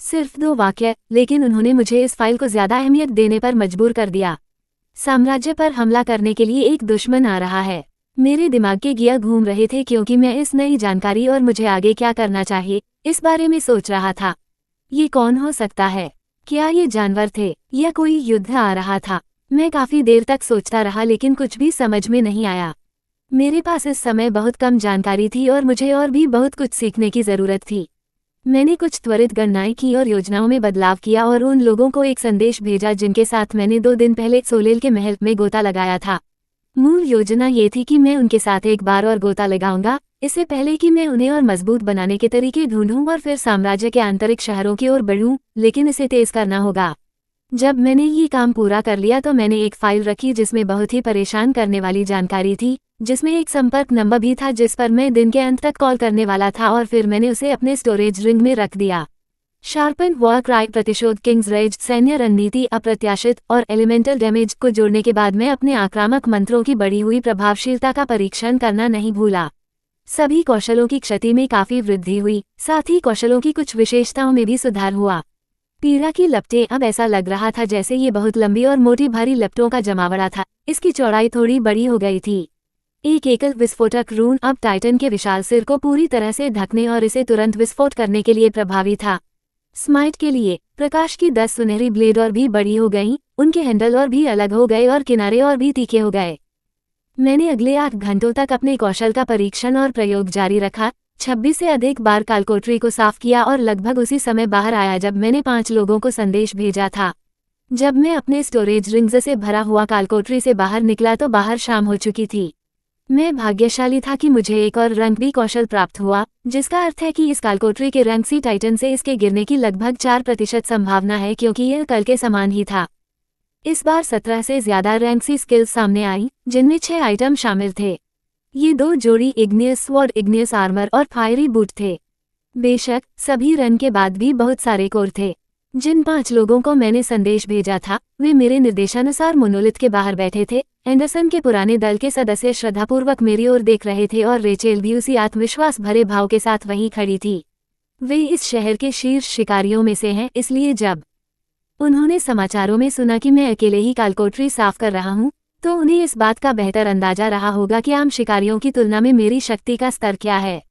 सिर्फ 2 वाक्य, लेकिन उन्होंने मुझे इस फाइल को ज्यादा अहमियत देने पर मजबूर कर दिया। साम्राज्य पर हमला करने के लिए एक दुश्मन आ रहा है। मेरे दिमाग के गियर घूम रहे थे क्योंकि मैं इस नई जानकारी और मुझे आगे क्या करना चाहिए इस बारे में सोच रहा था। ये कौन हो सकता है? क्या ये जानवर थे या कोई युद्ध आ रहा था? मैं काफी देर तक सोचता रहा लेकिन कुछ भी समझ में नहीं आया। मेरे पास इस समय बहुत कम जानकारी थी और मुझे और भी बहुत कुछ सीखने की जरूरत थी। मैंने कुछ त्वरित गणनाएं की और योजनाओं में बदलाव किया और उन लोगों को एक संदेश भेजा जिनके साथ मैंने 2 दिन पहले सोलेल के महल में गोता लगाया था। मूल योजना ये थी कि मैं उनके साथ एक बार और गोता लगाऊंगा, इससे पहले कि मैं उन्हें और मजबूत बनाने के तरीके ढूंढूं और फिर साम्राज्य के आंतरिक शहरों की ओर बढ़ूं, लेकिन इसे तेज करना होगा। जब मैंने ये काम पूरा कर लिया तो मैंने एक फाइल रखी जिसमें बहुत ही परेशान करने वाली जानकारी थी, जिसमें एक संपर्क नंबर भी था जिस पर मैं दिन के अंत तक कॉल करने वाला था और फिर मैंने उसे अपने स्टोरेज रिंग में रख दिया। शार्पन वॉर क्राई प्रतिशोध किंग्स रेज सैन्य रणनीति अप्रत्याशित और एलिमेंटल डैमेज को जोड़ने के बाद मैं अपने आक्रामक मंत्रों की बढ़ी हुई प्रभावशीलता का परीक्षण करना नहीं भूला। सभी कौशलों की क्षति में काफी वृद्धि हुई, साथ ही कौशलों की कुछ विशेषताओं में भी सुधार हुआ। पीड़ा की लपटें, अब ऐसा लग रहा था जैसे ये बहुत लंबी और मोटी भारी लपटों का जमावड़ा था। इसकी चौड़ाई थोड़ी बड़ी हो गई थी। एक एकल विस्फोटक रून अब टाइटन के विशाल सिर को पूरी तरह से ढकने और इसे तुरंत विस्फोट करने के लिए प्रभावी था। स्माइट के लिए प्रकाश की 10 सुनहरी ब्लेड और भी बड़ी हो गईं, उनके हैंडल और भी अलग हो गए और किनारे और भी तीखे हो गए। मैंने अगले 8 घंटों तक अपने कौशल का परीक्षण और प्रयोग जारी रखा। 26 से अधिक बार कालकोटरी को साफ किया और लगभग उसी समय बाहर आया जब मैंने 5 लोगों को संदेश भेजा था। जब मैं अपने स्टोरेज रिंग्स से भरा हुआ कालकोटरी से बाहर निकला तो बाहर शाम हो चुकी थी। मैं भाग्यशाली था कि मुझे एक और रंग भी कौशल प्राप्त हुआ, जिसका अर्थ है कि इस कालकोटरी के रंग सी टाइटन से इसके गिरने की लगभग 4% संभावना है क्योंकि यह कल के समान ही था। इस बार 17 से ज्यादा रैंक सी स्किल्स सामने आई, जिनमें 6 आइटम शामिल थे। ये 2 जोड़ी इग्नियस स्वॉर्ड, इग्नियस आर्मर और फायरी बूट थे। बेशक सभी रन के बाद भी बहुत सारे कोर थे। जिन 5 लोगों को मैंने संदेश भेजा था वे मेरे निर्देशानुसार मोनोलिथ के बाहर बैठे थे। एंडरसन के पुराने दल के सदस्य श्रद्धापूर्वक मेरी ओर देख रहे थे और रेचेल भी उसी आत्मविश्वास भरे भाव के साथ वहीं खड़ी थी। वे इस शहर के शीर्ष शिकारियों में से हैं, इसलिए जब उन्होंने समाचारों में सुना कि मैं अकेले ही कालकोटरी साफ कर रहा हूं, तो उन्हें इस बात का बेहतर अंदाजा रहा होगा कि आम शिकारियों की तुलना में मेरी शक्ति का स्तर क्या है।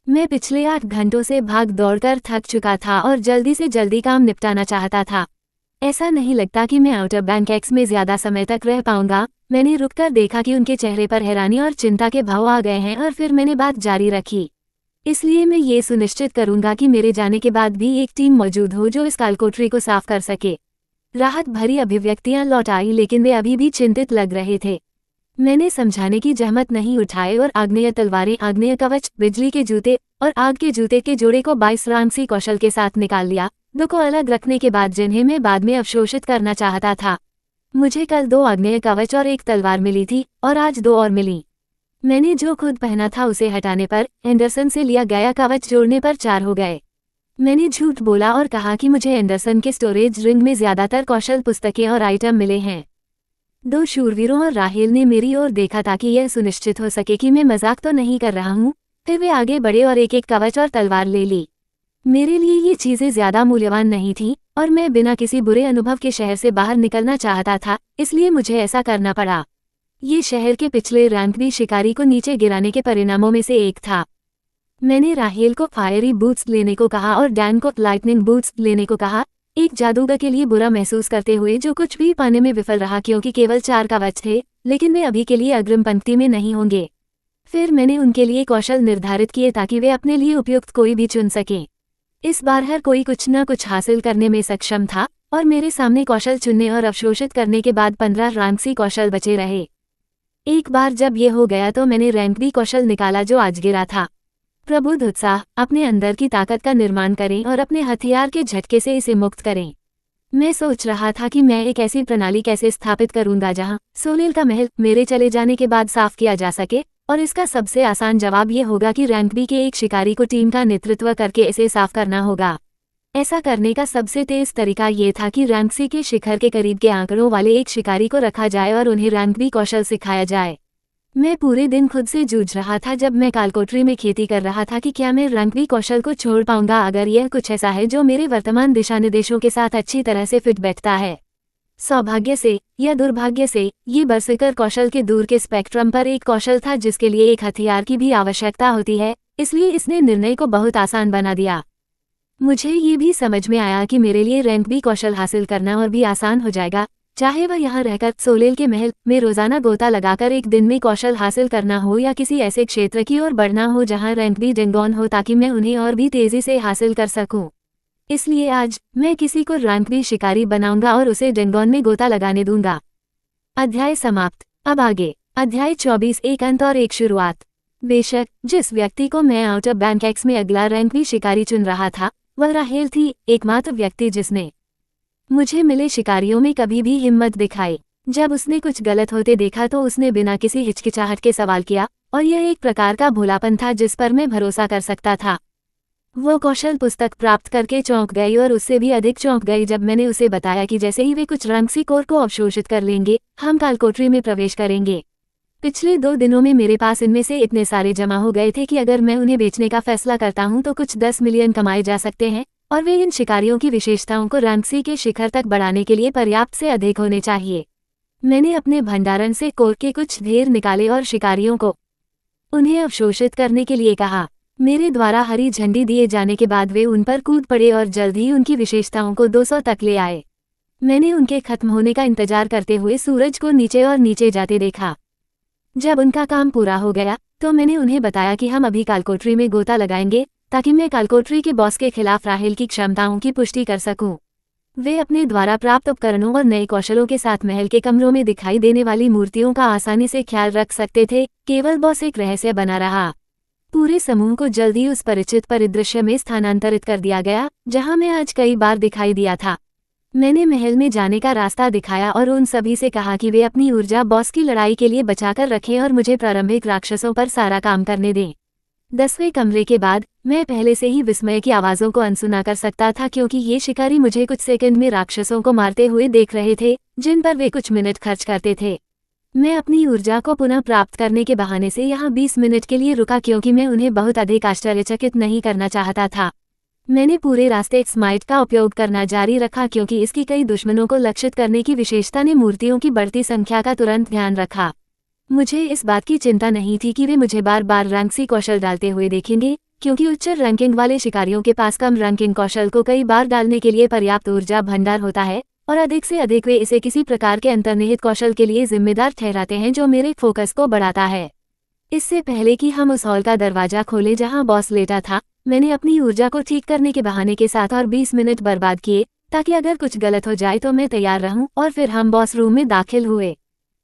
मैं पिछले 8 घंटों से भाग दौड़कर थक चुका था और जल्दी से जल्दी काम निपटाना चाहता था। ऐसा नहीं लगता कि मैं आउटर बैंकॉक में ज्यादा समय तक रह पाऊंगा। मैंने रुककर देखा कि उनके चेहरे पर हैरानी और चिंता के भाव आ गए हैं और फिर मैंने बात जारी रखी। इसलिए मैं ये सुनिश्चित करूंगा कि मेरे जाने के बाद भी एक टीम मौजूद हो जो इस कालकोटरी को साफ कर सके। राहत भरी अभिव्यक्तियां लौट आई लेकिन वे अभी भी चिंतित लग रहे थे। मैंने समझाने की जहमत नहीं उठाई और आग्नेय तलवारें, आग्नेय कवच, बिजली के जूते और आग के जूते के जोड़े को 22 रामसी कौशल के साथ निकाल लिया, 2 को अलग रखने के बाद जिन्हें मैं बाद में अवशोषित करना चाहता था। मुझे कल 2 आग्नेय कवच और 1 तलवार मिली थी और आज 2 और मिली। मैंने जो खुद पहना था उसे हटाने पर, एंडरसन से लिया गया कवच जोड़ने पर 4 हो गए। मैंने झूठ बोला और कहा कि मुझे एंडरसन के स्टोरेज रिंग में ज्यादातर कौशल पुस्तकें और आइटम मिले हैं। 2 शूरवीरों और राहेल ने मेरी ओर देखा ताकि यह सुनिश्चित हो सके कि मैं मजाक तो नहीं कर रहा हूँ। फिर वे आगे बढ़े और एक एक कवच और तलवार ले ली। मेरे लिए ये चीजें ज्यादा मूल्यवान नहीं थीं, और मैं बिना किसी बुरे अनुभव के शहर से बाहर निकलना चाहता था, इसलिए मुझे ऐसा करना पड़ा। ये शहर के पिछले रैंक भी शिकारी को नीचे गिराने के परिणामों में से एक था। मैंने राहेल को फायरी बूट्स लेने को कहा और डैन को लाइटनिंग बूट्स लेने को कहा, एक जादूगर के लिए बुरा महसूस करते हुए जो कुछ भी पाने में विफल रहा क्योंकि केवल 4 कवच थे, लेकिन वे अभी के लिए अग्रिम पंक्ति में नहीं होंगे। फिर मैंने उनके लिए कौशल निर्धारित किए ताकि वे अपने लिए उपयुक्त कोई भी चुन सकें। इस बार हर कोई कुछ न कुछ हासिल करने में सक्षम था और मेरे सामने कौशल चुनने और अवशोषित करने के बाद 15 रैंकसी कौशल बचे रहे। एक बार जब ये हो गया तो मैंने रैंक भी कौशल निकाला जो आज गिरा था। प्रबुद्ध उत्साह, अपने अंदर की ताकत का निर्माण करें और अपने हथियार के झटके से इसे मुक्त करें। मैं सोच रहा था कि मैं एक ऐसी प्रणाली कैसे स्थापित करूंगा जहां सोलेल का महल मेरे चले जाने के बाद साफ किया जा सके, और इसका सबसे आसान जवाब ये होगा कि रैंक बी के एक शिकारी को टीम का नेतृत्व करके इसे साफ करना होगा। ऐसा करने का सबसे तेज तरीका ये था कि रैंक सी के शिखर के करीब के आंकड़ों वाले एक शिकारी को रखा जाए और उन्हें रैंक बी कौशल सिखाया जाए। मैं पूरे दिन खुद से जूझ रहा था जब मैं कालकोठरी में खेती कर रहा था कि क्या मैं रैंक बी कौशल को छोड़ पाऊंगा अगर यह कुछ ऐसा है जो मेरे वर्तमान दिशानिर्देशों के साथ अच्छी तरह से फिट बैठता है। सौभाग्य से या दुर्भाग्य से ये बरसकर कौशल के दूर के स्पेक्ट्रम पर एक कौशल था जिसके लिए एक हथियार की भी आवश्यकता होती है, इसलिए इसने निर्णय को बहुत आसान बना दिया। मुझे ये भी समझ में आया कि मेरे लिए रैंक बी कौशल हासिल करना और भी आसान हो जाएगा, चाहे वह यहाँ रहकर सोलेल के महल में रोजाना गोता लगाकर एक दिन में कौशल हासिल करना हो या किसी ऐसे क्षेत्र की ओर बढ़ना हो जहाँ रैंक बी डेंगोन हो ताकि मैं उन्हें और भी तेजी से हासिल कर सकूं। इसलिए आज मैं किसी को रैंक बी शिकारी बनाऊंगा और उसे डेंगोन में गोता लगाने दूंगा। अध्याय समाप्त। अब आगे अध्याय 24, एक अंत और एक शुरुआत। बेशक जिस व्यक्ति को मैं आउट ऑफ बैंकैक्स में अगला रैंक बी शिकारी चुन रहा था वह राहेल थी, एकमात्र व्यक्ति जिसने मुझे मिले शिकारियों में कभी भी हिम्मत दिखाई। जब उसने कुछ गलत होते देखा तो उसने बिना किसी हिचकिचाहट के सवाल किया, और यह एक प्रकार का भोलापन था जिस पर मैं भरोसा कर सकता था। वो कौशल पुस्तक प्राप्त करके चौंक गई और उससे भी अधिक चौंक गई जब मैंने उसे बताया कि जैसे ही वे कुछ रंगसी कोर को अवशोषित कर लेंगे हम कालकोठरी में प्रवेश करेंगे। पिछले 2 दिनों में मेरे पास इनमें से इतने सारे जमा हो गए थे कि अगर मैं उन्हें बेचने का फैसला करता हूं तो कुछ 10 मिलियन कमाए जा सकते हैं, और वे इन शिकारियों की विशेषताओं को रैंक सी के शिखर तक बढ़ाने के लिए पर्याप्त से अधिक होने चाहिए। मैंने अपने भंडारण से कोर के कुछ ढेर निकाले और शिकारियों को उन्हें अवशोषित करने के लिए कहा। मेरे द्वारा हरी झंडी दिए जाने के बाद वे उन पर कूद पड़े और जल्द ही उनकी विशेषताओं को 200 तक ले आए। मैंने उनके खत्म होने का इंतजार करते हुए सूरज को नीचे और नीचे जाते देखा। जब उनका काम पूरा हो गया तो मैंने उन्हें बताया कि हम अभी कालकोठरी में गोता लगाएंगे ताकि मैं कालकोठरी के बॉस के खिलाफ राहेल की क्षमताओं की पुष्टि कर सकूं। वे अपने द्वारा प्राप्त उपकरणों और नए कौशलों के साथ महल के कमरों में दिखाई देने वाली मूर्तियों का आसानी से ख्याल रख सकते थे, केवल बॉस एक रहस्य बना रहा। पूरे समूह को जल्दी उस परिचित परिदृश्य में स्थानांतरित कर दिया गया जहां मैं आज कई बार दिखाई दिया था। मैंने महल में जाने का रास्ता दिखाया और उन सभी से कहा कि वे अपनी ऊर्जा बॉस की लड़ाई के लिए बचाकर रखें और मुझे प्रारंभिक राक्षसों पर सारा काम करने दें। 10वें कमरे के बाद मैं पहले से ही विस्मय की आवाज़ों को अनसुना कर सकता था क्योंकि ये शिकारी मुझे कुछ सेकंड में राक्षसों को मारते हुए देख रहे थे जिन पर वे कुछ मिनट खर्च करते थे। मैं अपनी ऊर्जा को पुनः प्राप्त करने के बहाने से यहाँ 20 मिनट के लिए रुका क्योंकि मैं उन्हें बहुत अधिक आश्चर्यचकित नहीं करना चाहता था। मैंने पूरे रास्ते स्माइट का उपयोग करना जारी रखा क्योंकि इसकी कई दुश्मनों को लक्षित करने की विशेषता ने मूर्तियों की बढ़ती संख्या का तुरंत ध्यान रखा। मुझे इस बात की चिंता नहीं थी कि वे मुझे बार बार रैंकसी कौशल डालते हुए देखेंगे क्योंकि उच्च रैंकिंग वाले शिकारियों के पास कम रैंकिंग कौशल को कई बार डालने के लिए पर्याप्त ऊर्जा भंडार होता है और अधिक से अधिक वे इसे किसी प्रकार के अंतर्निहित कौशल के लिए जिम्मेदार ठहराते हैं जो मेरे फोकस को बढ़ाता है। इससे पहले कि हम उस हॉल का दरवाजा खोले जहां बॉस लेटा था, मैंने अपनी ऊर्जा को ठीक करने के बहाने के साथ और 20 मिनट बर्बाद किए ताकि अगर कुछ गलत हो जाए तो मैं तैयार रहूं, और फिर हम बॉस रूम में दाखिल हुए।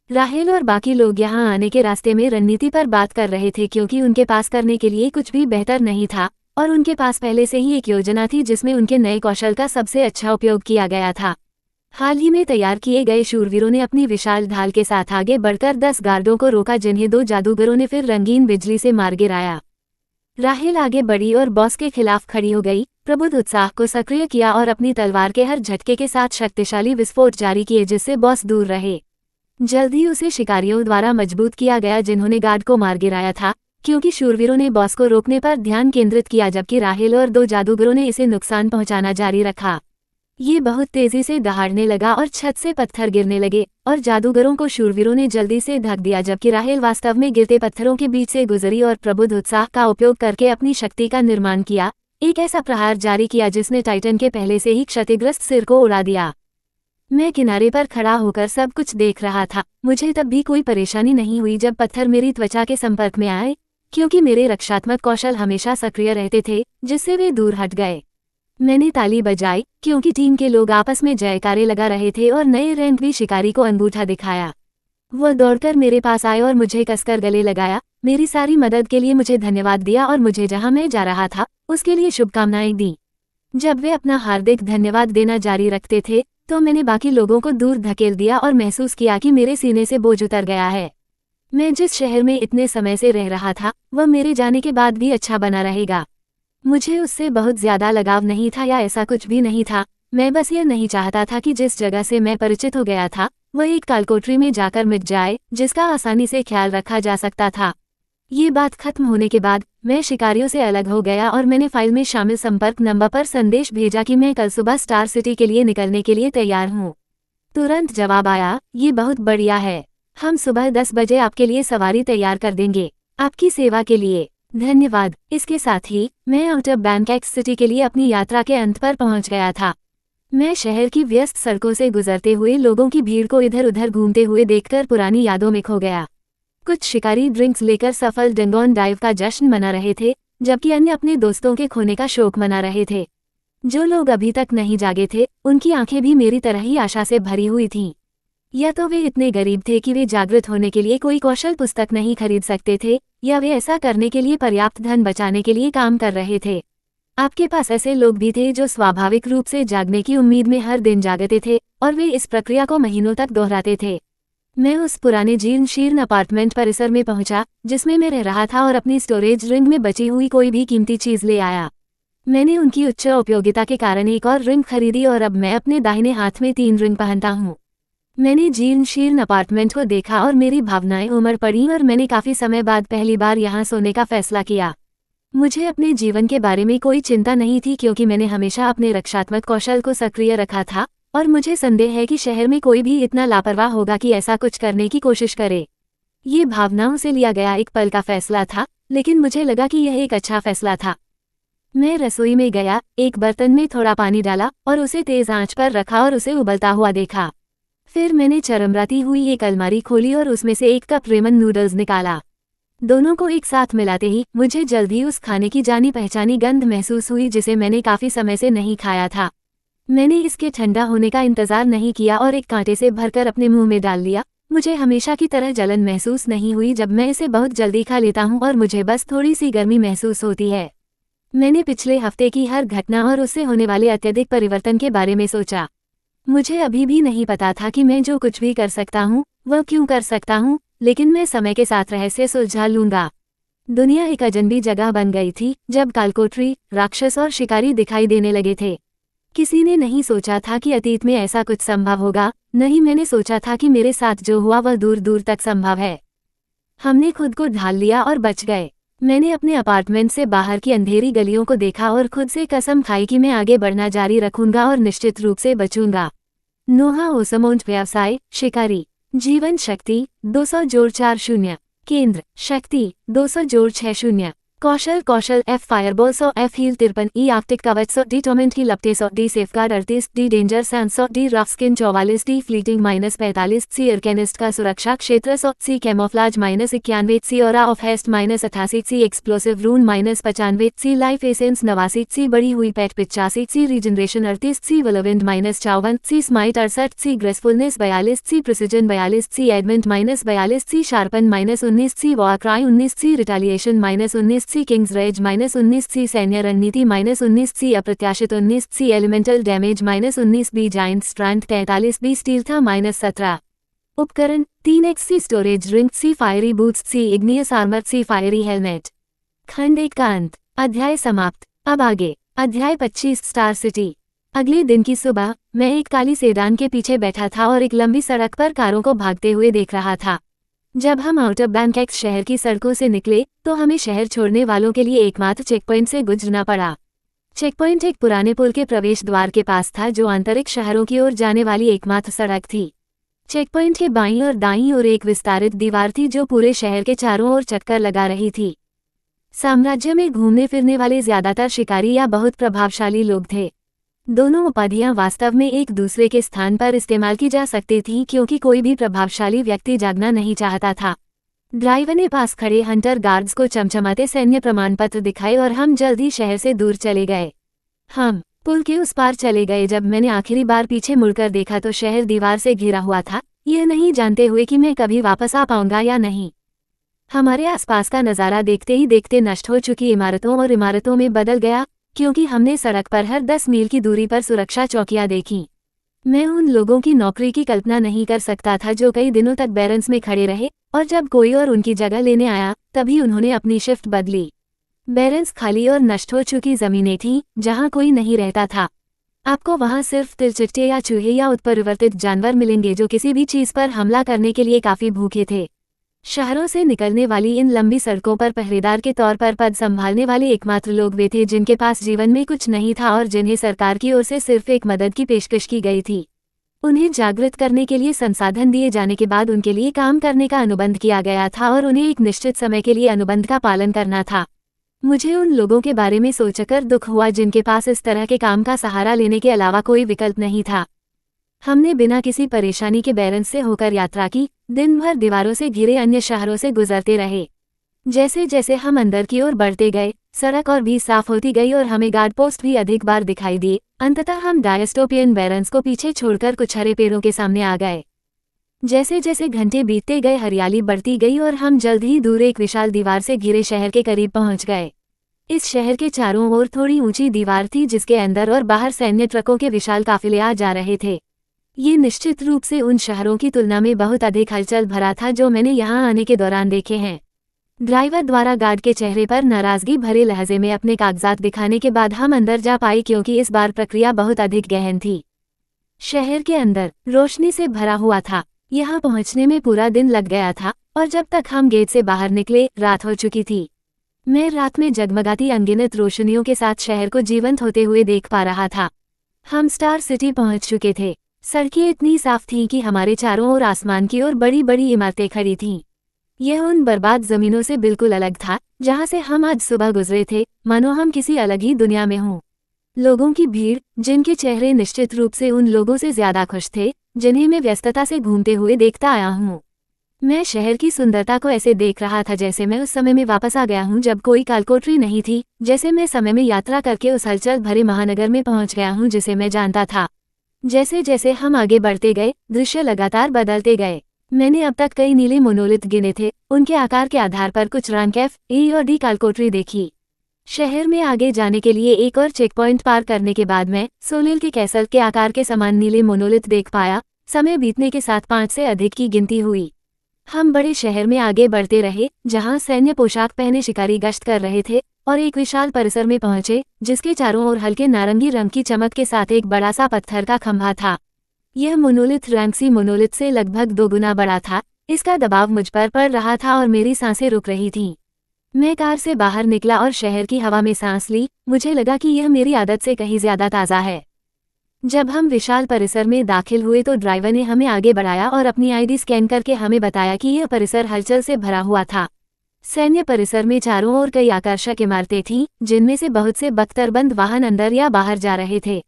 राहेल और बाकी लोग यहाँ आने के रास्ते में रणनीति पर बात कर रहे थे क्योंकि उनके पास करने के लिए कुछ भी बेहतर नहीं था और उनके पास पहले से ही एक योजना थी जिसमें उनके नए कौशल का सबसे अच्छा उपयोग किया गया था। हाल ही में तैयार किए गए शूरवीरों ने अपनी विशाल ढाल के साथ आगे बढ़कर 10 गार्डों को रोका जिन्हें 2 जादूगरों ने फिर रंगीन बिजली से मार गिराया। राहेल आगे बढ़ी और बॉस के खिलाफ खड़ी हो गई, प्रबुद्ध उत्साह को सक्रिय किया और अपनी तलवार के हर झटके के साथ शक्तिशाली विस्फोट जारी किए जिससे बॉस दूर रहे। जल्द ही उसे शिकारियों द्वारा मजबूत किया गया जिन्होंने गार्ड को मार गिराया था क्योंकि शूरवीरों ने बॉस को रोकने पर ध्यान केंद्रित किया जबकि राहेल और 2 जादूगरों ने इसे नुकसान पहुंचाना जारी रखा। ये बहुत तेजी से दहाड़ने लगा और छत से पत्थर गिरने लगे और जादूगरों को शूरवीरों ने जल्दी से ढक दिया, जबकि राहेल वास्तव में गिरते पत्थरों के बीच से गुजरी और प्रबुद्ध उत्साह का उपयोग करके अपनी शक्ति का निर्माण किया, एक ऐसा प्रहार जारी किया जिसने टाइटन के पहले से ही क्षतिग्रस्त सिर को उड़ा दिया। मैं किनारे पर खड़ा होकर सब कुछ देख रहा था। मुझे तब भी कोई परेशानी नहीं हुई जब पत्थर मेरी त्वचा के संपर्क में आए, क्योंकि मेरे रक्षात्मक कौशल हमेशा सक्रिय रहते थे, जिससे वे दूर हट गए। मैंने ताली बजाई क्योंकि टीम के लोग आपस में जयकारे लगा रहे थे और नए रैंक भी शिकारी को अंगूठा दिखाया। वह दौड़कर मेरे पास आए और मुझे कसकर गले लगाया, मेरी सारी मदद के लिए मुझे धन्यवाद दिया और मुझे जहां मैं जा रहा था उसके लिए शुभकामनाएं दी। जब वे अपना हार्दिक धन्यवाद देना जारी रखते थे तो मैंने बाकी लोगों को दूर धकेल दिया और महसूस किया कि मेरे सीने से बोझ उतर गया है। मैं जिस शहर में इतने समय से रह रहा था वह मेरे जाने के बाद भी अच्छा बना रहेगा। मुझे उससे बहुत ज्यादा लगाव नहीं था या ऐसा कुछ भी नहीं था। मैं बस यह नहीं चाहता था कि जिस जगह से मैं परिचित हो गया था वह एक कालकोठरी में जाकर मिट जाए, जिसका आसानी से ख्याल रखा जा सकता था। ये बात खत्म होने के बाद मैं शिकारियों से अलग हो गया और मैंने फाइल में शामिल संपर्क नंबर पर संदेश भेजा कि मैं कल सुबह स्टार सिटी के लिए निकलने के लिए तैयार हूँ। तुरंत जवाब आया, ये बहुत बढ़िया है, हम सुबह 10 बजे आपके लिए सवारी तैयार कर देंगे। आपकी सेवा के लिए धन्यवाद। इसके साथ ही मैं आउटर बैंकॉक सिटी के लिए अपनी यात्रा के अंत पर पहुंच गया था। मैं शहर की व्यस्त सड़कों से गुजरते हुए लोगों की भीड़ को इधर उधर घूमते हुए देखकर पुरानी यादों में खो गया। कुछ शिकारी ड्रिंक्स लेकर सफल डंगोन डाइव का जश्न मना रहे थे, जबकि अन्य अपने दोस्तों के खोने का शोक मना रहे थे। जो लोग अभी तक नहीं जागे थे उनकी आंखें भी मेरी तरह ही आशा से भरी हुई थीं। या तो वे इतने गरीब थे कि वे जागृत होने के लिए कोई कौशल पुस्तक नहीं खरीद सकते थे, या वे ऐसा करने के लिए पर्याप्त धन बचाने के लिए काम कर रहे थे। आपके पास ऐसे लोग भी थे जो स्वाभाविक रूप से जागने की उम्मीद में हर दिन जागते थे और वे इस प्रक्रिया को महीनों तक दोहराते थे। मैं उस पुराने जीर्ण शीर्ण अपार्टमेंट परिसर में पहुंचा जिसमें मैं रह रहा था और अपनी स्टोरेज रिंग में बची हुई कोई भी कीमती चीज ले आया। मैंने उनकी उच्च उपयोगिता के कारण एक और रिंग खरीदी और अब मैं अपने दाहिने हाथ में 3 रिंग पहनता हूँ। मैंने जीर्ण शीर्ण अपार्टमेंट को देखा और मेरी भावनाएं उमड़ पड़ी और मैंने काफी समय बाद पहली बार यहाँ सोने का फैसला किया। मुझे अपने जीवन के बारे में कोई चिंता नहीं थी क्योंकि मैंने हमेशा अपने रक्षात्मक कौशल को सक्रिय रखा था और मुझे संदेह है कि शहर में कोई भी इतना लापरवाह होगा कि ऐसा कुछ करने की कोशिश करे। ये भावनाओं से लिया गया एक पल का फैसला था, लेकिन मुझे लगा कि यह एक अच्छा फैसला था। मैं रसोई में गया, एक बर्तन में थोड़ा पानी डाला और उसे तेज आंच पर रखा और उसे उबलता हुआ देखा। फिर मैंने चरमराती हुई एक अलमारी खोली और उसमें से 1 कप रेमन नूडल्स निकाला। दोनों को एक साथ मिलाते ही मुझे जल्द ही उस खाने की जानी पहचानी गंध महसूस हुई जिसे मैंने काफी समय से नहीं खाया था। मैंने इसके ठंडा होने का इंतजार नहीं किया और एक कांटे से भरकर अपने मुंह में डाल लिया। मुझे हमेशा की तरह जलन महसूस नहीं हुई जब मैं इसे बहुत जल्दी खा लेता हूँ और मुझे बस थोड़ी सी गर्मी महसूस होती है। मैंने पिछले हफ्ते की हर घटना और उससे होने वाले अत्यधिक परिवर्तन के बारे में सोचा। मुझे अभी भी नहीं पता था कि मैं जो कुछ भी कर सकता हूँ वह क्यों कर सकता हूँ, लेकिन मैं समय के साथ रहस्य सुलझा लूंगा। दुनिया एक अजनबी जगह बन गई थी जब कालकोठरी, राक्षस और शिकारी दिखाई देने लगे थे। किसी ने नहीं सोचा था कि अतीत में ऐसा कुछ संभव होगा, नहीं मैंने सोचा था कि मेरे साथ जो हुआ वह दूर दूर तक संभव है। हमने खुद को ढाल लिया और बच गए। मैंने अपने अपार्टमेंट से बाहर की अंधेरी गलियों को देखा और खुद से कसम खाई कि मैं आगे बढ़ना जारी रखूंगा और निश्चित रूप से बचूंगा। नोहा ओसमोंट व्यवसाय, शिकारी। जीवन शक्ति 200-4 केंद्र शक्ति 200-6 कौशल F fireball 100 F heal 53 E Arctic कवच 100 D टोर्मेंट की लपटें 100 D safeguard 38 D danger sand 100 D rough skin 44 D fleeting -45 C arcanist का सुरक्षा क्षेत्र 100 C camouflage -91 C aura of haste -88 C explosive rune -95 C life essence 89 C बढ़ी हुई pet 85 C regeneration 38 C whirlwind -54 C smite 68 C gracefulness 42 C precision 42 C adamant -42 C sharpen -19 C war cry 19 C retaliation -19 C king's rage -19 C सैन्य रणनीति -19 C अप्रत्याशित 19 C elemental damage -19 B giant strength 43 B steel था -17। उपकरण 3x C storage ring C fiery boots C igneous armour C fiery helmet. खंड 1 का अंत। अध्याय समाप्त। अब आगे अध्याय 25 स्टार सिटी। अगले दिन की सुबह मैं एक काली सेडान के पीछे बैठा था और एक लंबी सड़क पर कारों को भागते हुए देख रहा था। जब हम आउटर बैंकॉक शहर की सड़कों से निकले तो हमें शहर छोड़ने वालों के लिए एकमात्र चेकपॉइंट से गुजरना पड़ा। चेक पॉइंट एक पुराने पुल के प्रवेश द्वार के पास था जो आंतरिक शहरों की ओर जाने वाली एकमात्र सड़क थी। चेक पॉइंट के बाईं और दाईं ओर एक विस्तारित दीवार थी जो पूरे शहर के चारों ओर चक्कर लगा रही थी। साम्राज्य में घूमने फिरने वाले ज्यादातर शिकारी या बहुत प्रभावशाली लोग थे। दोनों उपाधियां वास्तव में एक दूसरे के स्थान पर इस्तेमाल की जा सकती थीं क्योंकि कोई भी प्रभावशाली व्यक्ति जागना नहीं चाहता था। ड्राइवर ने पास खड़े हंटर गार्ड्स को चमचमाते सैन्य प्रमाण पत्र दिखाए और हम जल्द ही शहर से दूर चले गए। हम पुल के उस पार चले गए। जब मैंने आखिरी बार पीछे मुड़कर देखा तो शहर दीवार से घिरा हुआ था, यह नहीं जानते हुए कि मैं कभी वापस आ पाऊंगा या नहीं। हमारे आसपास का नज़ारा देखते ही देखते नष्ट हो चुकी इमारतों और इमारतों में बदल गया क्योंकि हमने सड़क पर हर 10 मील की दूरी पर सुरक्षा चौकियां देखीं। मैं उन लोगों की नौकरी की कल्पना नहीं कर सकता था जो कई दिनों तक बैरन्स में खड़े रहे और जब कोई और उनकी जगह लेने आया तभी उन्होंने अपनी शिफ्ट बदली। बैरन्स खाली और नष्ट हो चुकी जमीनें थीं जहां कोई नहीं रहता था। आपको वहां सिर्फ तिलचिट्टे या चूहे या उत्परिवर्तित जानवर मिलेंगे जो किसी भी चीज पर हमला करने के लिए काफी भूखे थे। शहरों से निकलने वाली इन लंबी सड़कों पर पहरेदार के तौर पर पद संभालने वाले एकमात्र लोग वे थे जिनके पास जीवन में कुछ नहीं था और जिन्हें सरकार की ओर से सिर्फ एक मदद की पेशकश की गई थी। उन्हें जागृत करने के लिए संसाधन दिए जाने के बाद उनके लिए काम करने का अनुबंध किया गया था और उन्हें एक निश्चित समय के लिए अनुबंध का पालन करना था। मुझे उन लोगों के बारे में सोचकर दुख हुआ जिनके पास इस तरह के काम का सहारा लेने के अलावा कोई विकल्प नहीं था। हमने बिना किसी परेशानी के बैरन्स से होकर यात्रा की, दिन भर दीवारों से घिरे अन्य शहरों से गुजरते रहे। जैसे जैसे हम अंदर की ओर बढ़ते गए, सड़क और भी साफ होती गई और हमें गार्ड पोस्ट भी अधिक बार दिखाई दिए। अंततः हम डायस्टोपियन बैरन्स को पीछे छोड़कर कुछ हरे पेड़ों के सामने आ गए। जैसे जैसे घंटे बीतते गए हरियाली बढ़ती गई और हम जल्द ही दूर एक विशाल दीवार से घिरे शहर के करीब पहुंच गए। इस शहर के चारों ओर थोड़ी ऊंची दीवार थी जिसके अंदर और बाहर सैन्य ट्रकों के विशाल काफिले आ जा रहे थे। ये निश्चित रूप से उन शहरों की तुलना में बहुत अधिक हलचल भरा था जो मैंने यहाँ आने के दौरान देखे हैं। ड्राइवर द्वारा गार्ड के चेहरे पर नाराजगी भरे लहजे में अपने कागजात दिखाने के बाद हम अंदर जा पाए क्योंकि इस बार प्रक्रिया बहुत अधिक गहन थी। शहर के अंदर रोशनी से भरा हुआ था। यहाँ पहुँचने में पूरा दिन लग गया था और जब तक हम गेट से बाहर निकले रात हो चुकी थी। मैं रात में जगमगाती अनगिनत रोशनियों के साथ शहर को जीवंत होते हुए देख पा रहा था। हम स्टार सिटी पहुँच चुके थे। सड़कें इतनी साफ थीं कि हमारे चारों ओर आसमान की ओर बड़ी बड़ी इमारतें खड़ी थीं। यह उन बर्बाद जमीनों से बिल्कुल अलग था जहां से हम आज सुबह गुजरे थे, मानो हम किसी अलग ही दुनिया में हों। लोगों की भीड़, जिनके चेहरे निश्चित रूप से उन लोगों से ज्यादा खुश थे जिन्हें मैं व्यस्तता से घूमते हुए देखता आया हूँ। मैं शहर की सुंदरता को ऐसे देख रहा था जैसे मैं उस समय में वापस आ गया हूँ जब कोई कालकोठरी नहीं थी, जैसे मैं समय में यात्रा करके उस हलचल भरे महानगर में पहुंच गया हूँ जिसे मैं जानता था। जैसे जैसे हम आगे बढ़ते गए, दृश्य लगातार बदलते गए। मैंने अब तक कई नीले मोनोलिथ गिने थे, उनके आकार के आधार पर कुछ रैंक F, E और D कालकोठरी देखी। शहर में आगे जाने के लिए एक और चेक पॉइंट पार करने के बाद मैं सोलिल के कैसल के आकार के समान नीले मोनोलिथ देख पाया। समय बीतने के साथ 5 से अधिक की गिनती हुई। हम बड़े शहर में आगे बढ़ते रहे जहां सैन्य पोशाक पहने शिकारी गश्त कर रहे थे और एक विशाल परिसर में पहुंचे जिसके चारों ओर हल्के नारंगी रंग की चमक के साथ एक बड़ा सा पत्थर का खंभा था। यह मोनोलिथ रैंक्सी मोनोलिथ से लगभग 2 गुना बड़ा था। इसका दबाव मुझ पर पड़ रहा था और मेरी सांसें रुक रही थीं। मैं कार से बाहर निकला और शहर की हवा में सांस ली। मुझे लगा कि यह मेरी आदत से कहीं ज्यादा ताज़ा है। जब हम विशाल परिसर में दाखिल हुए तो ड्राइवर ने हमें आगे बढ़ाया और अपनी आईडी स्कैन करके हमें बताया कि यह परिसर हलचल से भरा हुआ था। सैन्य परिसर में चारों ओर कई आकर्षक इमारतें थीं जिनमें से बहुत से बख्तरबंद वाहन अंदर या बाहर जा रहे थे।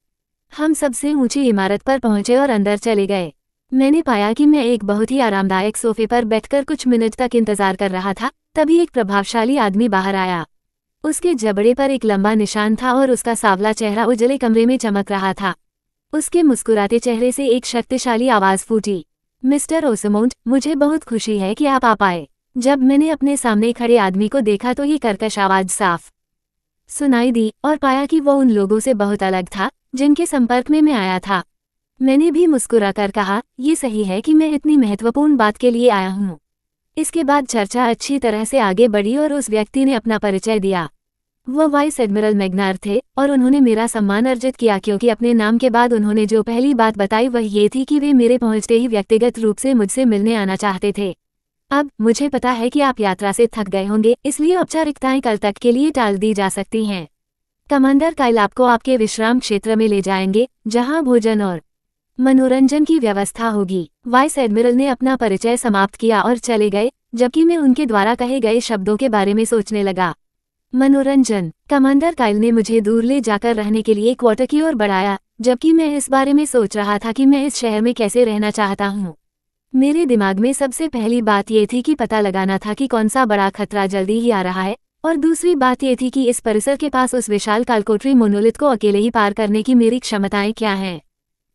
हम सबसे ऊंची इमारत पर पहुंचे और अंदर चले गए। मैंने पाया कि मैं एक बहुत ही आरामदायक सोफे पर बैठकर कुछ मिनट तक इंतजार कर रहा था। तभी एक प्रभावशाली आदमी बाहर आया। उसके जबड़े पर एक लंबा निशान था और उसका सांवला चेहरा उजले कमरे में चमक रहा था। उसके मुस्कुराते चेहरे से एक शक्तिशाली आवाज फूटी, मिस्टर ओसमोंट, मुझे बहुत खुशी है कि आप आ पाए। जब मैंने अपने सामने खड़े आदमी को देखा तो ये कर्कश आवाज साफ सुनाई दी और पाया कि वो उन लोगों से बहुत अलग था जिनके संपर्क में मैं आया था। मैंने भी मुस्कुराकर कहा, ये सही है कि मैं इतनी महत्वपूर्ण बात के लिए आया हूँ। इसके बाद चर्चा अच्छी तरह से आगे बढ़ी और उस व्यक्ति ने अपना परिचय दिया। वो वाइस एडमिरल मैग्नार थे और उन्होंने मेरा सम्मान अर्जित किया क्योंकि अपने नाम के बाद उन्होंने जो पहली बात बताई वह ये थी कि वे मेरे पहुंचते ही व्यक्तिगत रूप से मुझसे मिलने आना चाहते थे। अब मुझे पता है कि आप यात्रा से थक गए होंगे, इसलिए औपचारिकताएं कल तक के लिए टाल दी जा सकती हैं। कमांडर काइल आपको आपके विश्राम क्षेत्र में ले जाएंगे, जहां भोजन और मनोरंजन की व्यवस्था होगी। वाइस एडमिरल ने अपना परिचय समाप्त किया और चले गए, जबकि मैं उनके द्वारा कहे गए शब्दों के बारे में सोचने लगा। मनोरंजन। कमांडर काइल ने मुझे दूर ले जाकर रहने के लिए क्वार्टर की ओर बढ़ाया, जबकि मैं इस बारे में सोच रहा था कि मैं इस शहर में कैसे रहना चाहता हूँ। मेरे दिमाग में सबसे पहली बात ये थी कि पता लगाना था कि कौन सा बड़ा खतरा जल्दी ही आ रहा है, और दूसरी बात ये थी कि इस परिसर के पास उस विशाल कालकोटरी मोनोलिथ को अकेले ही पार करने की मेरी क्षमताएं क्या हैं।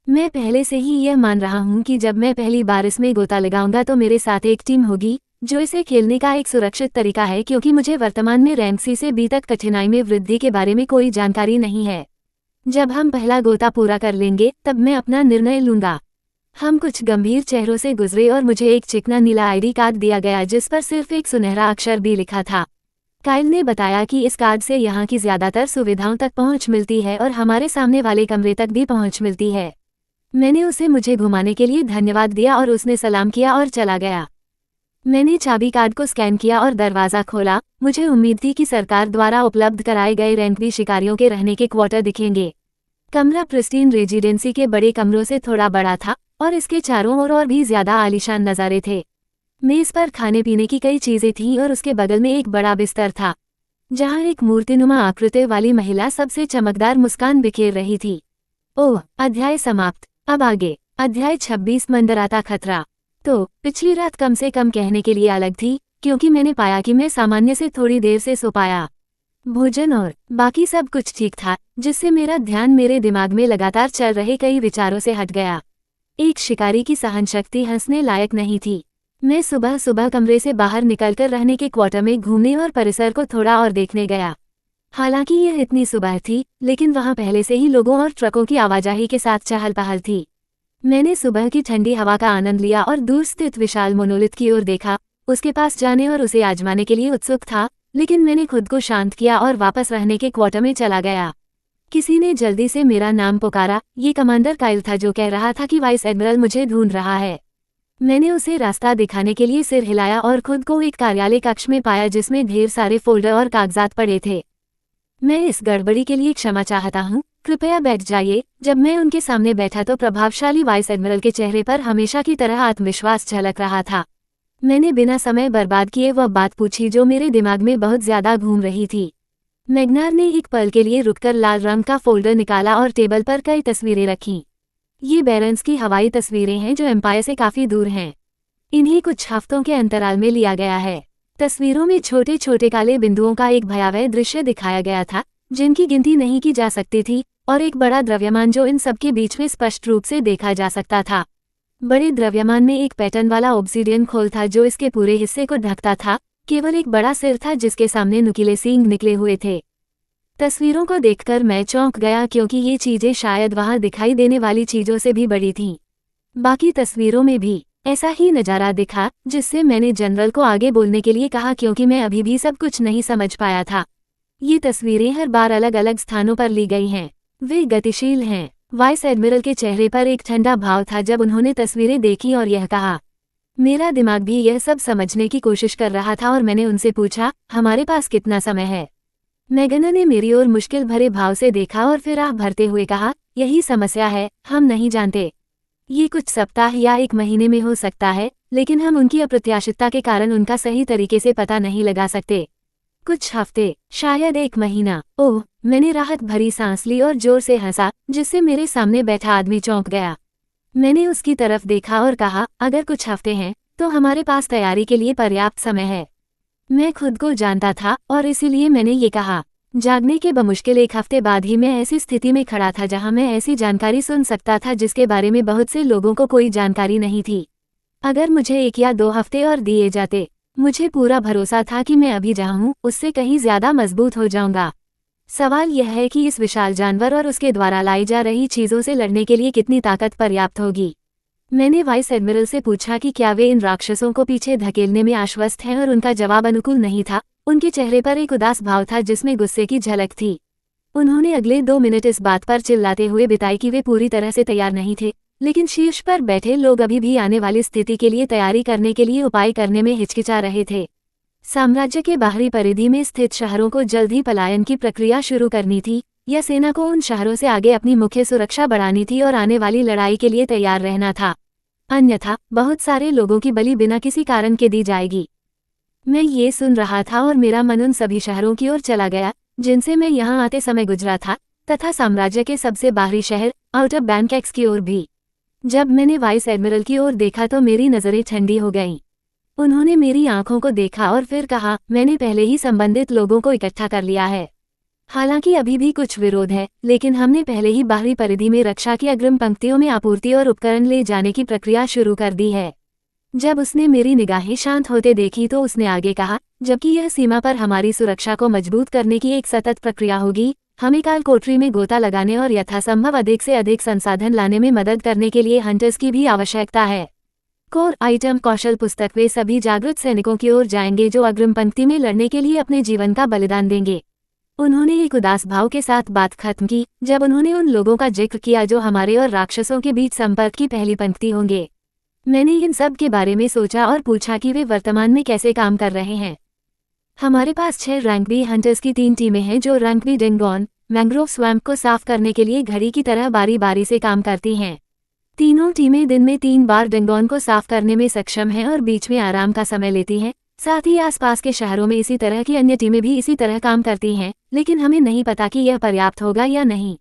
मैं पहले से ही यह मान रहा हूँ कि जब मैं पहली बार इसमें गोता लगाऊंगा तो मेरे साथ एक टीम होगी, जो इसे खेलने का एक सुरक्षित तरीका है, क्योंकि मुझे वर्तमान में रैंक सी से बी तक कठिनाई में वृद्धि के बारे में कोई जानकारी नहीं है। जब हम पहला गोता पूरा कर लेंगे तब मैं अपना निर्णय लूंगा। हम कुछ गंभीर चेहरों से गुजरे और मुझे एक चिकना नीला आईडी कार्ड दिया गया जिस पर सिर्फ एक सुनहरा अक्षर भी लिखा था। काइल ने बताया कि इस कार्ड से यहाँ की ज्यादातर सुविधाओं तक पहुँच मिलती है और हमारे सामने वाले कमरे तक भी पहुँच मिलती है। मैंने उसे मुझे घुमाने के लिए धन्यवाद दिया और उसने सलाम किया और चला गया। मैंने चाबी कार्ड को स्कैन किया और दरवाज़ा खोला। मुझे उम्मीद थी कि सरकार द्वारा उपलब्ध कराए गए रैंक बी शिकारियों के रहने के क्वार्टर दिखेंगे। कमरा प्रिस्टीन रेजिडेंसी के बड़े कमरों से थोड़ा बड़ा था और इसके चारों ओर और भी ज्यादा आलीशान नज़ारे थे। मेज़ पर खाने पीने की कई चीज़ें थीं और उसके बगल में एक बड़ा बिस्तर था, जहाँ एक मूर्तिनुमा आकृति वाली महिला सबसे चमकदार मुस्कान बिखेर रही थी। ओह, अध्याय समाप्त। अब आगे। अध्याय 26 मंदराता खतरा। तो पिछली रात कम से कम कहने के लिए अलग थी, क्योंकि मैंने पाया कि मैं सामान्य से थोड़ी देर से सो पाया। भोजन और बाकी सब कुछ ठीक था, जिससे मेरा ध्यान मेरे दिमाग में लगातार चल रहे कई विचारों से हट गया। एक शिकारी की सहनशक्ति हंसने लायक नहीं थी। मैं सुबह सुबह कमरे से बाहर निकलकर रहने के क्वार्टर में घूमने और परिसर को थोड़ा और देखने गया। हालांकि यह इतनी सुबह थी, लेकिन वहां पहले से ही लोगों और ट्रकों की आवाजाही के साथ चहल पहल थी। मैंने सुबह की ठंडी हवा का आनंद लिया और दूर स्थित विशाल मोनोलिथ की ओर देखा। उसके पास जाने और उसे आजमाने के लिए उत्सुक था, लेकिन मैंने खुद को शांत किया और वापस रहने के क्वार्टर में चला गया। किसी ने जल्दी से मेरा नाम पुकारा। ये कमांडर काइल था जो कह रहा था कि वाइस एडमिरल मुझे ढूंढ रहा है। मैंने उसे रास्ता दिखाने के लिए सिर हिलाया और खुद को एक कार्यालय कक्ष में पाया जिसमें ढेर सारे फोल्डर और कागजात पड़े थे। मैं इस गड़बड़ी के लिए क्षमा चाहता हूँ, कृपया बैठ जाइए। जब मैं उनके सामने बैठा तो प्रभावशाली वाइस एडमिरल के चेहरे पर हमेशा की तरह आत्मविश्वास झलक रहा था। मैंने बिना समय बर्बाद किए वह बात पूछी जो मेरे दिमाग में बहुत ज्यादा घूम रही थी। मैग्नार ने एक पल के लिए रुककर लाल रंग का फोल्डर निकाला और टेबल पर कई तस्वीरें रखीं। ये बैरन्स की हवाई तस्वीरें हैं जो एम्पायर से काफी दूर हैं। इन्हीं कुछ हफ्तों के अंतराल में लिया गया है। तस्वीरों में छोटे छोटे काले बिंदुओं का एक भयावह दृश्य दिखाया गया था, जिनकी गिनती नहीं की जा सकती थी, और एक बड़ा द्रव्यमान जो इन सबके बीच में स्पष्ट रूप से देखा जा सकता था। बड़े द्रव्यमान में एक पैटर्न वाला ऑब्सीडियन खोल था जो इसके पूरे हिस्से को ढकता था। केवल एक बड़ा सिर था जिसके सामने नुकीले सींग निकले हुए थे। तस्वीरों को देखकर मैं चौंक गया, क्योंकि ये चीजें शायद वहां दिखाई देने वाली चीजों से भी बड़ी थीं। बाकी तस्वीरों में भी ऐसा ही नज़ारा दिखा, जिससे मैंने जनरल को आगे बोलने के लिए कहा, क्योंकि मैं अभी भी सब कुछ नहीं समझ पाया था। ये तस्वीरें हर बार अलग अलग स्थानों पर ली गई हैं। वे गतिशील हैं। वाइस एडमिरल के चेहरे पर एक ठंडा भाव था जब उन्होंने तस्वीरें देखी और यह कहा। मेरा दिमाग भी यह सब समझने की कोशिश कर रहा था और मैंने उनसे पूछा, हमारे पास कितना समय है? मैगना ने मेरी ओर मुश्किल भरे भाव से देखा और फिर आह भरते हुए कहा, यही समस्या है, हम नहीं जानते। ये कुछ सप्ताह या एक महीने में हो सकता है, लेकिन हम उनकी अप्रत्याशितता के कारण उनका सही तरीके से पता नहीं लगा सकते। कुछ हफ्ते, शायद एक महीना। ओह, मैंने राहत भरी सांस ली और जोर से हंसा, जिससे मेरे सामने बैठा आदमी चौंक गया। मैंने उसकी तरफ देखा और कहा, अगर कुछ हफ्ते हैं तो हमारे पास तैयारी के लिए पर्याप्त समय है। मैं खुद को जानता था और इसीलिए मैंने ये कहा। जागने के बमुश्किल एक हफ्ते बाद ही मैं ऐसी स्थिति में खड़ा था जहां मैं ऐसी जानकारी सुन सकता था जिसके बारे में बहुत से लोगों को कोई जानकारी नहीं थी। अगर मुझे 1 या 2 हफ्ते और दिए जाते, मुझे पूरा भरोसा था कि मैं अभी जहां हूं उससे कहीं ज्यादा मजबूत हो जाऊंगा। सवाल यह है कि इस विशाल जानवर और उसके द्वारा लाई जा रही चीजों से लड़ने के लिए कितनी ताकत पर्याप्त होगी। मैंने वाइस एडमिरल से पूछा कि क्या वे इन राक्षसों को पीछे धकेलने में आश्वस्त हैं, और उनका जवाब अनुकूल नहीं था। उनके चेहरे पर एक उदास भाव था जिसमें गुस्से की झलक थी। उन्होंने अगले 2 मिनट इस बात पर चिल्लाते हुए बिताए कि वे पूरी तरह से तैयार नहीं थे, लेकिन शीर्ष पर बैठे लोग अभी भी आने वाली स्थिति के लिए तैयारी करने के लिए उपाय करने में हिचकिचा रहे थे। साम्राज्य के बाहरी परिधि में स्थित शहरों को जल्द ही पलायन की प्रक्रिया शुरू करनी थी, या सेना को उन शहरों से आगे अपनी मुख्य सुरक्षा बढ़ानी थी और आने वाली लड़ाई के लिए तैयार रहना था। अन्यथा बहुत सारे लोगों की बलि बिना किसी कारण के दी जाएगी। मैं ये सुन रहा था और मेरा मन उन सभी शहरों की ओर चला गया जिनसे मैं यहाँ आते समय गुजरा था, तथा साम्राज्य के सबसे बाहरी शहर आउटर बैंकॉक्स की ओर भी। जब मैंने वाइस एडमिरल की ओर देखा तो मेरी नज़रें ठंडी हो गईं। उन्होंने मेरी आंखों को देखा और फिर कहा, मैंने पहले ही संबंधित लोगों को इकट्ठा कर लिया है। हालांकि अभी भी कुछ विरोध है, लेकिन हमने पहले ही बाहरी परिधि में रक्षा की अग्रिम पंक्तियों में आपूर्ति और उपकरण ले जाने की प्रक्रिया शुरू कर दी है। जब उसने मेरी निगाहें शांत होते देखी तो उसने आगे कहा, जबकि यह सीमा पर हमारी सुरक्षा को मजबूत करने की एक सतत प्रक्रिया होगी, हमें काल कोठरी में गोता लगाने और यथासंभव अधिक से अधिक संसाधन लाने में मदद करने के लिए हंटर्स की भी आवश्यकता है। कोर आइटम कौशल पुस्तक वे सभी जागरूक सैनिकों की ओर जाएंगे जो अग्रिम पंक्ति में लड़ने के लिए अपने जीवन का बलिदान देंगे। उन्होंने एक उदास भाव के साथ बात खत्म की जब उन्होंने उन लोगों का जिक्र किया जो हमारे और राक्षसों के बीच संपर्क की पहली पंक्ति होंगे। मैंने इन सब के बारे में सोचा और पूछा कि वे वर्तमान में कैसे काम कर रहे हैं। हमारे पास 6 रैंक बी हंटर्स की 3 टीमें हैं जो रैंक बी डेंगोन मैंग्रोव स्वैम्प को साफ करने के लिए घड़ी की तरह बारी बारी से काम करती हैं। तीनों टीमें दिन में 3 बार डेंगोन को साफ करने में सक्षम हैं और बीच में आराम का समय लेती हैं। साथ ही आसपास के शहरों में इसी तरह की अन्य टीमें भी इसी तरह काम करती हैं, लेकिन हमें नहीं पता कि यह पर्याप्त होगा या नहीं।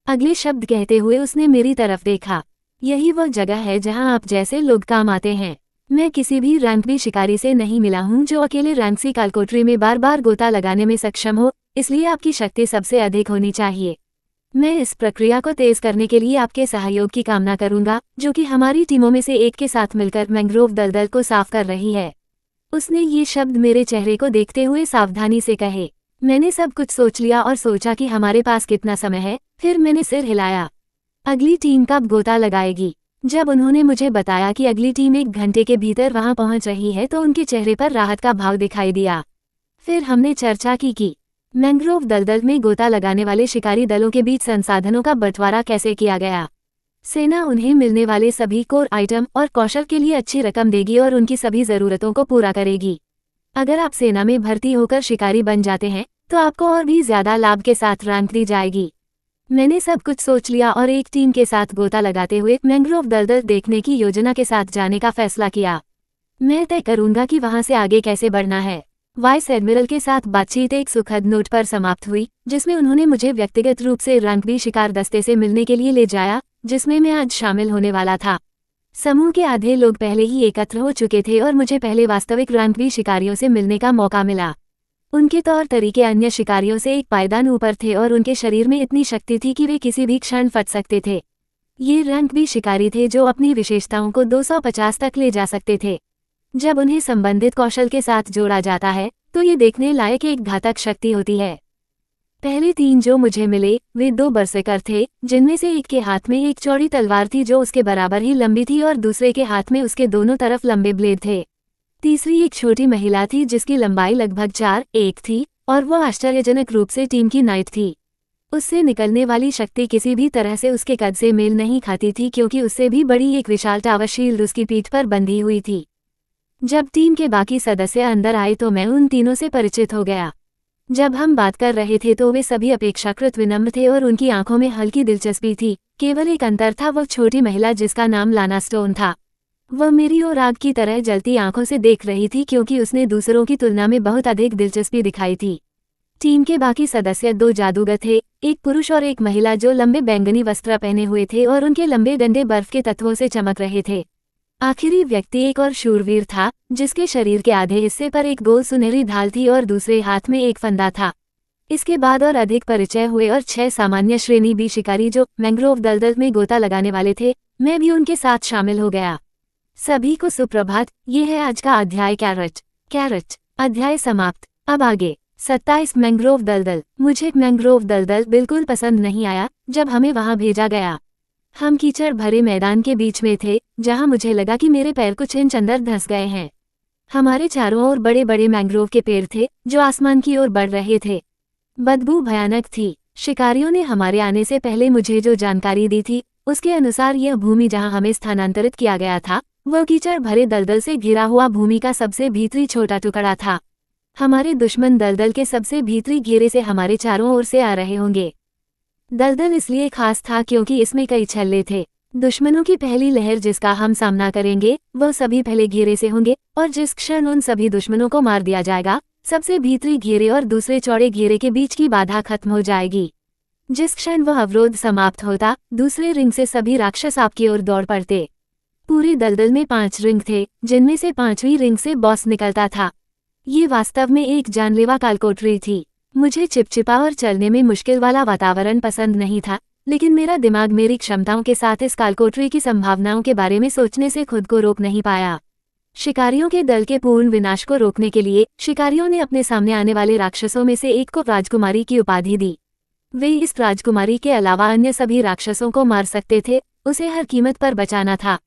अगले शब्द कहते हुए उसने मेरी तरफ देखा। यही वह जगह है जहां आप जैसे लोग काम आते हैं। मैं किसी भी रैंक बी शिकारी से नहीं मिला हूं जो अकेले रैंक सी कालकोठरी में बार बार गोता लगाने में सक्षम हो, इसलिए आपकी शक्ति सबसे अधिक होनी चाहिए। मैं इस प्रक्रिया को तेज करने के लिए आपके सहयोग की कामना करूंगा, जो कि हमारी टीमों में से एक के साथ मिलकर मैंग्रोव दलदल को साफ कर रही है। उसने ये शब्द मेरे चेहरे को देखते हुए सावधानी से कहे। मैंने सब कुछ सोच लिया और सोचा कि हमारे पास कितना समय है, फिर मैंने सिर हिलाया। अगली टीम कब गोता लगाएगी? जब उन्होंने मुझे बताया कि अगली टीम 1 घंटे के भीतर वहां पहुंच रही है तो उनके चेहरे पर राहत का भाव दिखाई दिया। फिर हमने चर्चा की मैंग्रोव दलदल में गोता लगाने वाले शिकारी दलों के बीच संसाधनों का बंटवारा कैसे किया गया। सेना उन्हें मिलने वाले सभी कोर आइटम और कौशल के लिए अच्छी रकम देगी और उनकी सभी ज़रूरतों को पूरा करेगी। अगर आप सेना में भर्ती होकर शिकारी बन जाते हैं तो आपको और भी ज़्यादा लाभ के साथ रैंक दी जाएगी। मैंने सब कुछ सोच लिया और एक टीम के साथ गोता लगाते हुए मैंग्रोव दलदल देखने की योजना के साथ जाने का फैसला किया। मैं तय करूंगा कि वहां से आगे कैसे बढ़ना है। वाइस एडमिरल के साथ बातचीत एक सुखद नोट पर समाप्त हुई, जिसमें उन्होंने मुझे व्यक्तिगत रूप से रैंक बी शिकार दस्ते से मिलने के लिए ले जाया, जिसमें मैं आज शामिल होने वाला था। समूह के आधे लोग पहले ही एकत्र हो चुके थे और मुझे पहले वास्तविक रैंक बी शिकारियों से मिलने का मौका मिला। उनके तौर तरीके अन्य शिकारियों से एक पायदान ऊपर थे और उनके शरीर में इतनी शक्ति थी कि वे किसी भी क्षण फट सकते थे। ये रैंक बी शिकारी थे जो अपनी विशेषताओं को 250 तक ले जा सकते थे। जब उन्हें संबंधित कौशल के साथ जोड़ा जाता है तो ये देखने लायक एक घातक शक्ति होती है। पहले 3 जो मुझे मिले वे 2 बरसेकर थे, जिनमें से एक के हाथ में एक चौड़ी तलवार थी जो उसके बराबर ही लंबी थी और दूसरे के हाथ में उसके दोनों तरफ लंबे ब्लेड थे। तीसरी एक छोटी महिला थी जिसकी लंबाई लगभग 4'1" थी और वह आश्चर्यजनक रूप से टीम की नाइट थी। उससे निकलने वाली शक्ति किसी भी तरह से उसके कद से मेल नहीं खाती थी, क्योंकि उससे भी बड़ी एक विशाल टावर शील्ड उसकी पीठ पर बंधी हुई थी। जब टीम के बाकी सदस्य अंदर आए तो मैं उन तीनों से परिचित हो गया। जब हम बात कर रहे थे तो वे सभी अपेक्षाकृत विनम्र थे और उनकी आंखों में हल्की दिलचस्पी थी। केवल एक अंतर था, वह छोटी महिला जिसका नाम लाना स्टोन था। वह मेरी ओर आग की तरह जलती आंखों से देख रही थी, क्योंकि उसने दूसरों की तुलना में बहुत अधिक दिलचस्पी दिखाई थी। टीम के बाकी सदस्य 2 जादूगर थे, एक पुरुष और एक महिला जो लंबे बैंगनी वस्त्र पहने हुए थे और उनके लंबे डंडे बर्फ के तत्वों से चमक रहे थे। आखिरी व्यक्ति एक और शूरवीर था, जिसके शरीर के आधे हिस्से पर एक गोल सुनहरी ढाल थी और दूसरे हाथ में एक फंदा था। इसके बाद और अधिक परिचय हुए और 6 सामान्य श्रेणी बी शिकारी जो मैंग्रोव दलदल में गोता लगाने वाले थे, मैं भी उनके साथ शामिल हो गया। सभी को सुप्रभात। ये है आज का अध्याय कैरट। अध्याय समाप्त। अब आगे 27 मैंग्रोव दलदल। मुझे मैंग्रोव दलदल बिल्कुल पसंद नहीं आया जब हमें वहां भेजा गया। हम कीचड़ भरे मैदान के बीच में थे, जहां मुझे लगा कि मेरे पैर कुछ इंच अंदर धंस गए हैं। हमारे चारों ओर बड़े बड़े मैंग्रोव के पेड़ थे जो आसमान की ओर बढ़ रहे थे। बदबू भयानक थी। शिकारियों ने हमारे आने से पहले मुझे जो जानकारी दी थी उसके अनुसार यह भूमि जहां हमें स्थानांतरित किया गया था वह कीचड़ भरे दलदल से घिरा हुआ भूमि का सबसे भीतरी छोटा टुकड़ा था। हमारे दुश्मन दलदल के सबसे भीतरी घेरे से हमारे चारों ओर से आ रहे होंगे। दलदल इसलिए खास था क्योंकि इसमें कई छल्ले थे। दुश्मनों की पहली लहर जिसका हम सामना करेंगे वह सभी पहले घेरे से होंगे, और जिस क्षण उन सभी दुश्मनों को मार दिया जाएगा, सबसे भीतरी घेरे और दूसरे चौड़े घेरे के बीच की बाधा खत्म हो जाएगी। जिस क्षण वह अवरोध समाप्त होता, दूसरे रिंग से सभी राक्षस आपकी ओर दौड़ पड़ते। पूरे दलदल में 5 रिंग थे, जिनमें से 5वीं रिंग से बॉस निकलता था। ये वास्तव में एक जानलेवा कालकोठरी थी। मुझे चिपचिपा और चलने में मुश्किल वाला वातावरण पसंद नहीं था, लेकिन मेरा दिमाग मेरी क्षमताओं के साथ इस कालकोठरी की संभावनाओं के बारे में सोचने से खुद को रोक नहीं पाया। शिकारियों के दल के पूर्ण विनाश को रोकने के लिए शिकारियों ने अपने सामने आने वाले राक्षसों में से एक को राजकुमारी की उपाधि दी। वे इस राजकुमारी के अलावा अन्य सभी राक्षसों को मार सकते थे, उसे हर कीमत पर बचाना था।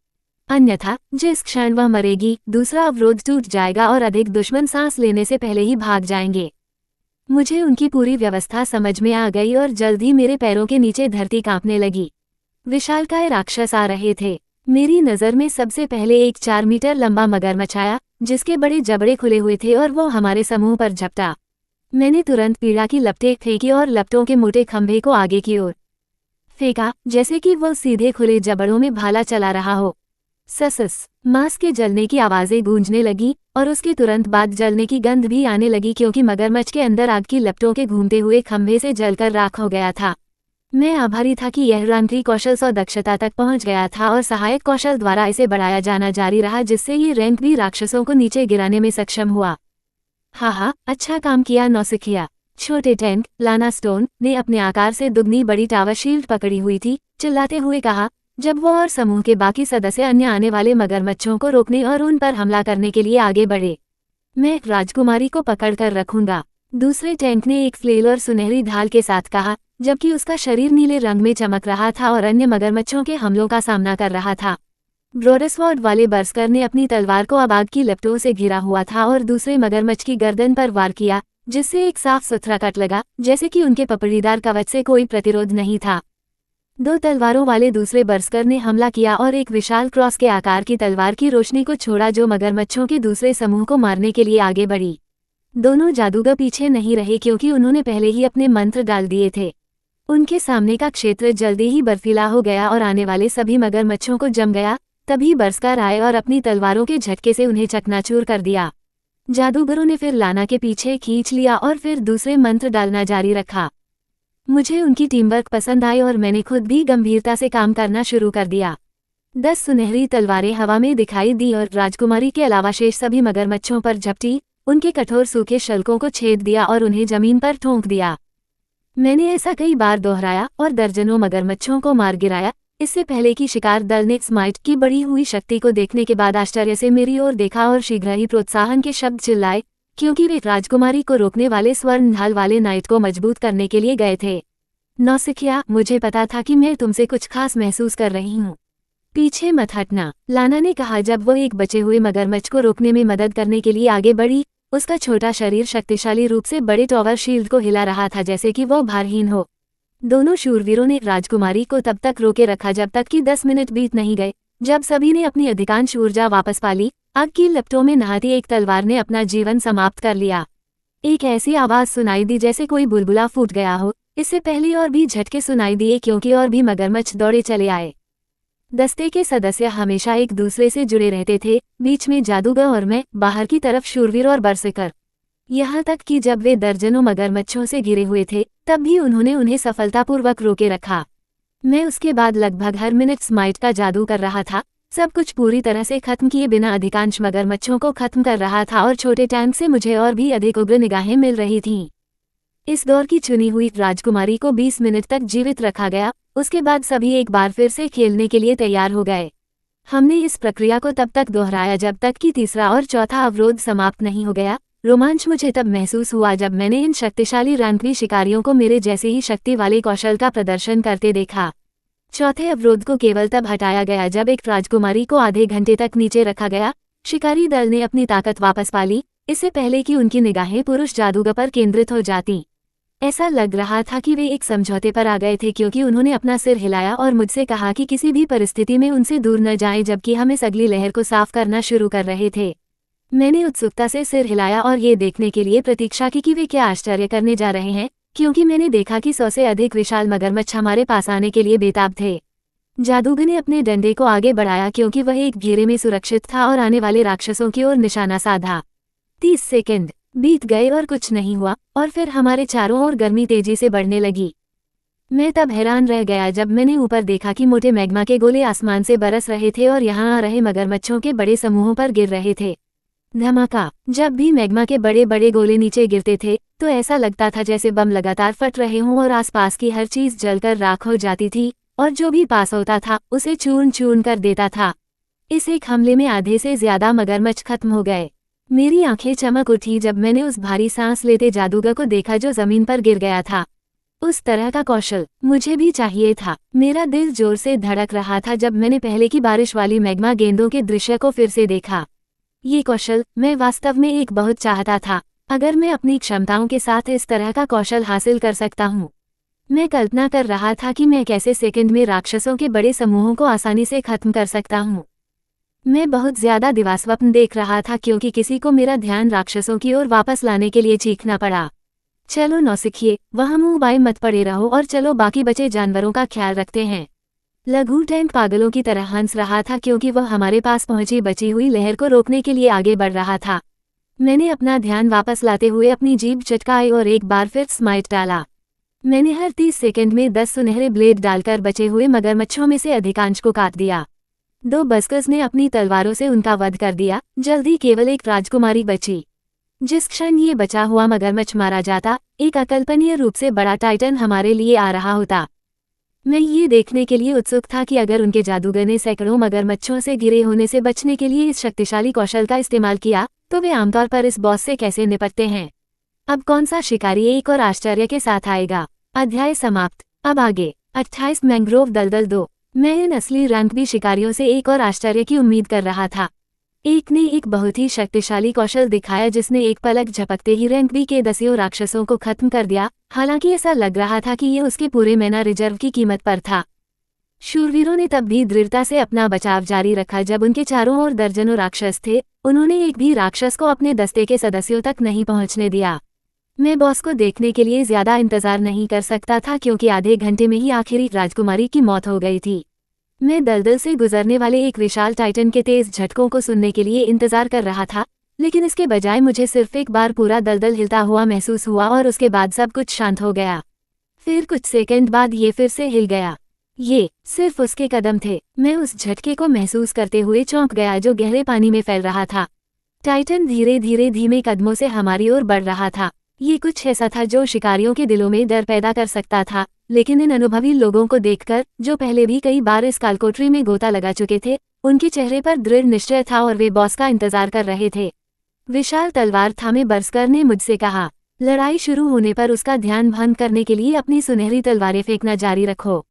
अन्यथा जिस क्षण वह मरेगी, दूसरा अवरोध टूट जाएगा और अधिक दुश्मन सांस लेने से पहले ही भाग जाएंगे। मुझे उनकी पूरी व्यवस्था समझ में आ गई और जल्द ही मेरे पैरों के नीचे धरती कांपने लगी। विशालकाय राक्षस आ रहे थे। मेरी नज़र में सबसे पहले एक 4 मीटर लंबा मगरमच्छ आया, जिसके बड़े जबड़े खुले हुए थे और वो हमारे समूह पर झपटा। मैंने तुरंत पीड़ा की लपटें फेंकी और लपटों के मोटे खंभे को आगे की ओर फेंका, जैसे कि वह सीधे खुले जबड़ों में भाला चला रहा हो। ससस, मांस के जलने की आवाज़ें गूंजने लगी और उसके तुरंत बाद जलने की गंध भी आने लगी, क्योंकि मगरमच्छ के अंदर आग की लपटों के घूमते हुए खंभे से जलकर राख हो गया था। मैं आभारी था कि यह रंग कौशल सौ दक्षता तक पहुंच गया था और सहायक कौशल द्वारा इसे बढ़ाया जाना जारी रहा, जिससे ये रैंक भी राक्षसों को नीचे गिराने में सक्षम हुआ। हाँ, अच्छा काम किया नौसिखिया। छोटे टैंक लाना स्टोन ने अपने आकार से दुगनी बड़ी टावर शील्ड पकड़ी हुई थी, चिल्लाते हुए कहा, जब वो और समूह के बाकी सदस्य अन्य आने वाले मगरमच्छों को रोकने और उन पर हमला करने के लिए आगे बढ़े। मैं राजकुमारी को पकड़कर रखूंगा। दूसरे टैंक ने एक फ्लेल और सुनहरी ढाल के साथ कहा, जबकि उसका शरीर नीले रंग में चमक रहा था और अन्य मगरमच्छों के हमलों का सामना कर रहा था। ब्रोडस्वॉर्ड वाले बर्स्कर ने अपनी तलवार को अब आग की लपटों से घिरा हुआ था और दूसरे मगरमच्छ की गर्दन पर वार किया, जिससे एक साफ सुथरा कट लगा, जैसे कि उनके पपड़ीदार कवच से कोई प्रतिरोध नहीं था। 2 तलवारों वाले दूसरे बर्स्कर ने हमला किया और एक विशाल क्रॉस के आकार की तलवार की रोशनी को छोड़ा, जो मगरमच्छों के दूसरे समूह को मारने के लिए आगे बढ़ी। दोनों जादूगर पीछे नहीं रहे, क्योंकि उन्होंने पहले ही अपने मंत्र डाल दिए थे। उनके सामने का क्षेत्र जल्दी ही बर्फीला हो गया और आने वाले सभी मगरमच्छों को जम गया। तभी बर्स्कर आए और अपनी तलवारों के झटके से उन्हें चकनाचूर कर दिया। जादूगरों ने फिर लाना के पीछे खींच लिया और फिर दूसरे मंत्र डालना जारी रखा। मुझे उनकी टीमवर्क पसंद आई और मैंने खुद भी गंभीरता से काम करना शुरू कर दिया। 10 सुनहरी तलवारें हवा में दिखाई दी और राजकुमारी के अलावा शेष सभी मगरमच्छों पर झपटी, उनके कठोर सूखे शल्कों को छेद दिया और उन्हें जमीन पर ठोंक दिया। मैंने ऐसा कई बार दोहराया और दर्जनों मगरमच्छों को मार गिराया। इससे पहले कि शिकार दल ने स्माइट की बढ़ी हुई शक्ति को देखने के बाद आश्चर्य से मेरी ओर देखा और शीघ्र ही प्रोत्साहन के शब्द चिल्लाए, क्योंकि वे राजकुमारी को रोकने वाले स्वर्ण ढाल वाले नाइट को मजबूत करने के लिए गए थे। नौसिखिया, मुझे पता था कि मैं तुमसे कुछ खास महसूस कर रही हूँ। पीछे मत हटना, लाना ने कहा जब वो एक बचे हुए मगरमच्छ को रोकने में मदद करने के लिए आगे बढ़ी। उसका छोटा शरीर शक्तिशाली रूप से बड़े टॉवर शील्ड को हिला रहा था, जैसे कि वो भारहीन हो। दोनों शूरवीरों ने राजकुमारी को तब तक रोके रखा जब तक कि 10 मिनट बीत नहीं गए। जब सभी ने अपनी अधिकांश ऊर्जा वापस पा ली, आग की लपटों में नहाती एक तलवार ने अपना जीवन समाप्त कर लिया। एक ऐसी आवाज सुनाई दी जैसे कोई बुलबुला फूट गया हो। इससे पहले और भी झटके सुनाई दिए, क्योंकि और भी मगरमच्छ दौड़े चले आए। दस्ते के सदस्य हमेशा एक दूसरे से जुड़े रहते थे, बीच में जादूगर और मैं, बाहर की तरफ शूरवीर और बरसकर। यहाँ तक कि जब वे दर्जनों मगरमच्छों से घिरे हुए थे, तब भी उन्होंने उन्हें सफलतापूर्वक रोके रखा। मैं उसके बाद लगभग हर मिनट स्माइट का जादू कर रहा था, सब कुछ पूरी तरह से खत्म किए बिना अधिकांश मगरमच्छों को खत्म कर रहा था और छोटे टैंक से मुझे और भी अधिक उग्र निगाहें मिल रही थीं। इस दौर की चुनी हुई राजकुमारी को 20 मिनट तक जीवित रखा गया। उसके बाद सभी एक बार फिर से खेलने के लिए तैयार हो गए। हमने इस प्रक्रिया को तब तक दोहराया जब तक कि तीसरा और चौथा अवरोध समाप्त नहीं हो गया। रोमांच मुझे तब महसूस हुआ जब मैंने इन शक्तिशाली रंगवी शिकारियों को मेरे जैसे ही शक्ति वाले कौशल का प्रदर्शन करते देखा। चौथे अवरोध को केवल तब हटाया गया जब एक राजकुमारी को आधे घंटे तक नीचे रखा गया। शिकारी दल ने अपनी ताकत वापस पा ली, इससे पहले कि उनकी निगाहें पुरुष जादूगर पर केंद्रित हो जाती। ऐसा लग रहा था कि वे एक समझौते पर आ गए थे, क्योंकि उन्होंने अपना सिर हिलाया और मुझसे कहा कि किसी भी परिस्थिति में उनसे दूर न जाएं, जबकि हम इस अगली लहर को साफ करना शुरू कर रहे थे। मैंने उत्सुकता से सिर हिलाया और ये देखने के लिए प्रतीक्षा की कि वे क्या आश्चर्य करने जा रहे हैं, क्योंकि मैंने देखा कि 100 से अधिक विशाल मगरमच्छ हमारे पास आने के लिए बेताब थे। जादूगर ने अपने डंडे को आगे बढ़ाया क्योंकि वह एक घेरे में सुरक्षित था और आने वाले राक्षसों की ओर निशाना साधा। 30 सेकंड बीत गए और कुछ नहीं हुआ, और फिर हमारे चारों ओर गर्मी तेजी से बढ़ने लगी। मैं तब हैरान रह गया जब मैंने ऊपर देखा कि मोटे मैग्मा के गोले आसमान से बरस रहे थे और यहाँ आ रहे मगरमच्छों के बड़े समूहों पर गिर रहे थे। धमाका। जब भी मैग्मा के बड़े बड़े गोले नीचे गिरते थे तो ऐसा लगता था जैसे बम लगातार फट रहे हों और आसपास की हर चीज जलकर राख हो जाती थी, और जो भी पास होता था उसे चूर्ण चूर्ण कर देता था। इस एक हमले में आधे से ज्यादा मगरमच्छ खत्म हो गए। मेरी आंखें चमक उठी जब मैंने उस भारी सांस लेते जादूगर को देखा जो जमीन पर गिर गया था। उस तरह का कौशल मुझे भी चाहिए था। मेरा दिल जोर से धड़क रहा था जब मैंने पहले की बारिश वाली मैग्मा गेंदों के दृश्य को फिर से देखा। ये कौशल मैं वास्तव में एक बहुत चाहता था। अगर मैं अपनी क्षमताओं के साथ इस तरह का कौशल हासिल कर सकता हूँ। मैं कल्पना कर रहा था कि मैं कैसे सेकंड में राक्षसों के बड़े समूहों को आसानी से खत्म कर सकता हूँ। मैं बहुत ज्यादा दिवास्वप्न देख रहा था क्योंकि किसी को मेरा ध्यान राक्षसों की ओर वापस लाने के लिए चीखना पड़ा। चलो नौसिखिए, वहाँ मुंह बाएं मत पड़े रहो और चलो बाकी बचे जानवरों का ख्याल रखते हैं। लघु टैंक पागलों की तरह हंस रहा था क्योंकि वह हमारे पास पहुंची बची हुई लहर को रोकने के लिए आगे बढ़ रहा था। मैंने अपना ध्यान वापस लाते हुए अपनी जीभ चटकाई और एक बार फिर स्माइट डाला। मैंने हर 30 सेकंड में 10 सुनहरे ब्लेड डालकर बचे हुए मगरमच्छों में से अधिकांश को काट दिया। 2 बस्कर्स ने अपनी तलवारों से उनका वध कर दिया। जल्दी केवल एक राजकुमारी बची। जिस क्षण ये बचा हुआ मगरमच्छ मारा जाता, एक अकल्पनीय रूप से बड़ा टाइटन हमारे लिए आ रहा होता। मैं ये देखने के लिए उत्सुक था कि अगर उनके जादूगर ने सैकड़ों मगरमच्छों से घिरे होने से बचने के लिए इस शक्तिशाली कौशल का इस्तेमाल किया, तो वे आमतौर पर इस बॉस से कैसे निपटते हैं। अब कौन सा शिकारी एक और आश्चर्य के साथ आएगा। अध्याय समाप्त। अब आगे 28 मैंग्रोव दलदल 2। मैं इन असली रंगबी शिकारियों से एक और आश्चर्य की उम्मीद कर रहा था। एक ने एक बहुत ही शक्तिशाली कौशल दिखाया जिसने एक पलक झपकते ही रंगबी के दसियों राक्षसों को खत्म कर दिया। हालांकि ऐसा लग रहा था कि ये उसके पूरे मैना रिजर्व की कीमत पर था। शूरवीरों ने तब भी दृढ़ता से अपना बचाव जारी रखा जब उनके चारों ओर दर्जनों राक्षस थे। उन्होंने एक भी राक्षस को अपने दस्ते के सदस्यों तक नहीं पहुंचने दिया। मैं बॉस को देखने के लिए ज्यादा इंतजार नहीं कर सकता था क्योंकि आधे घंटे में ही आखिरी राजकुमारी की मौत हो गई थी। मैं दलदल से गुजरने वाले एक विशाल टाइटन के तेज झटकों को सुनने के लिए इंतजार कर रहा था, लेकिन इसके बजाय मुझे सिर्फ एक बार पूरा दलदल हिलता हुआ महसूस हुआ और उसके बाद सब कुछ शांत हो गया। फिर कुछ सेकंड बाद ये फिर से हिल गया। ये सिर्फ उसके कदम थे। मैं उस झटके को महसूस करते हुए चौंक गया जो गहरे पानी में फैल रहा था। टाइटन धीरे धीरे धीमे कदमों से हमारी ओर बढ़ रहा था। ये कुछ ऐसा था जो शिकारियों के दिलों में डर पैदा कर सकता था, लेकिन इन अनुभवी लोगों को देखकर, जो पहले भी कई बार इस कालकोठरी में गोता लगा चुके थे, उनके चेहरे पर दृढ़ निश्चय था और वे बॉस का इंतजार कर रहे थे। विशाल तलवार थामे बरस्कर ने मुझसे कहा। लड़ाई शुरू होने पर उसका ध्यान भंग करने के लिए अपनी सुनहरी तलवारें फेंकना जारी रखो।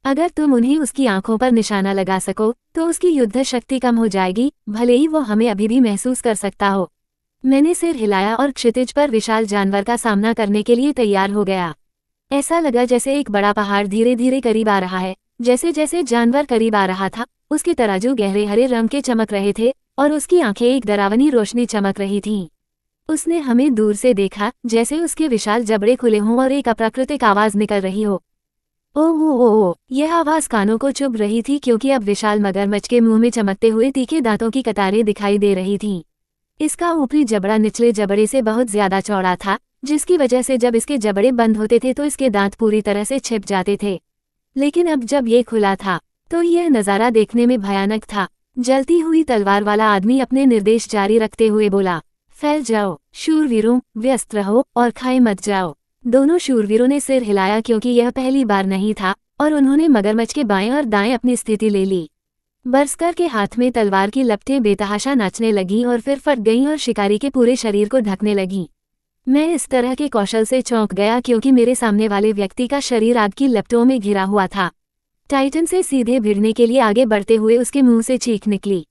अगर तुम उन्हें उसकी आंखों पर निशाना लगा सको तो उसकी युद्ध शक्ति कम हो जाएगी, भले ही वो हमें अभी भी महसूस कर सकता हो। मैंने सिर हिलाया और क्षितिज पर विशाल जानवर का सामना करने के लिए तैयार हो गया। ऐसा लगा जैसे एक बड़ा पहाड़ धीरे धीरे करीब आ रहा है। जैसे जैसे जानवर करीब आ रहा था, उसके तराजू गहरे हरे रंग के चमक रहे थे और उसकी आंखें एक डरावनी रोशनी चमक रही थीं। उसने हमें दूर से देखा, जैसे उसके विशाल जबड़े खुले हों और एक अप्राकृतिक आवाज निकल रही हो। ओह, यह आवाज कानों को चुभ रही थी क्योंकि अब विशाल मगरमच्छ के मुंह में चमकते हुए तीखे दांतों की कतारें दिखाई दे रही थीं। इसका ऊपरी जबड़ा निचले जबड़े से बहुत ज्यादा चौड़ा था, जिसकी वजह से जब इसके जबड़े बंद होते थे तो इसके दांत पूरी तरह से छिप जाते थे। लेकिन अब जब ये खुला था तो यह नज़ारा देखने में भयानक था। जलती हुई तलवार वाला आदमी अपने निर्देश जारी रखते हुए बोला, फैल जाओ शूरवीरों, व्यस्त रहो और खाए मत जाओ। दोनों शूरवीरों ने सिर हिलाया क्योंकि यह पहली बार नहीं था और उन्होंने मगरमच्छ के बाएं और दाएं अपनी स्थिति ले ली। बरस्कर के हाथ में तलवार की लपटें बेतहाशा नाचने लगीं और फिर फट गईं और शिकारी के पूरे शरीर को ढकने लगीं। मैं इस तरह के कौशल से चौंक गया क्योंकि मेरे सामने वाले व्यक्ति का शरीर आग की लपटों में घिरा हुआ था। टाइटन से सीधे भिड़ने के लिए आगे बढ़ते हुए उसके मुंह से चीख निकली।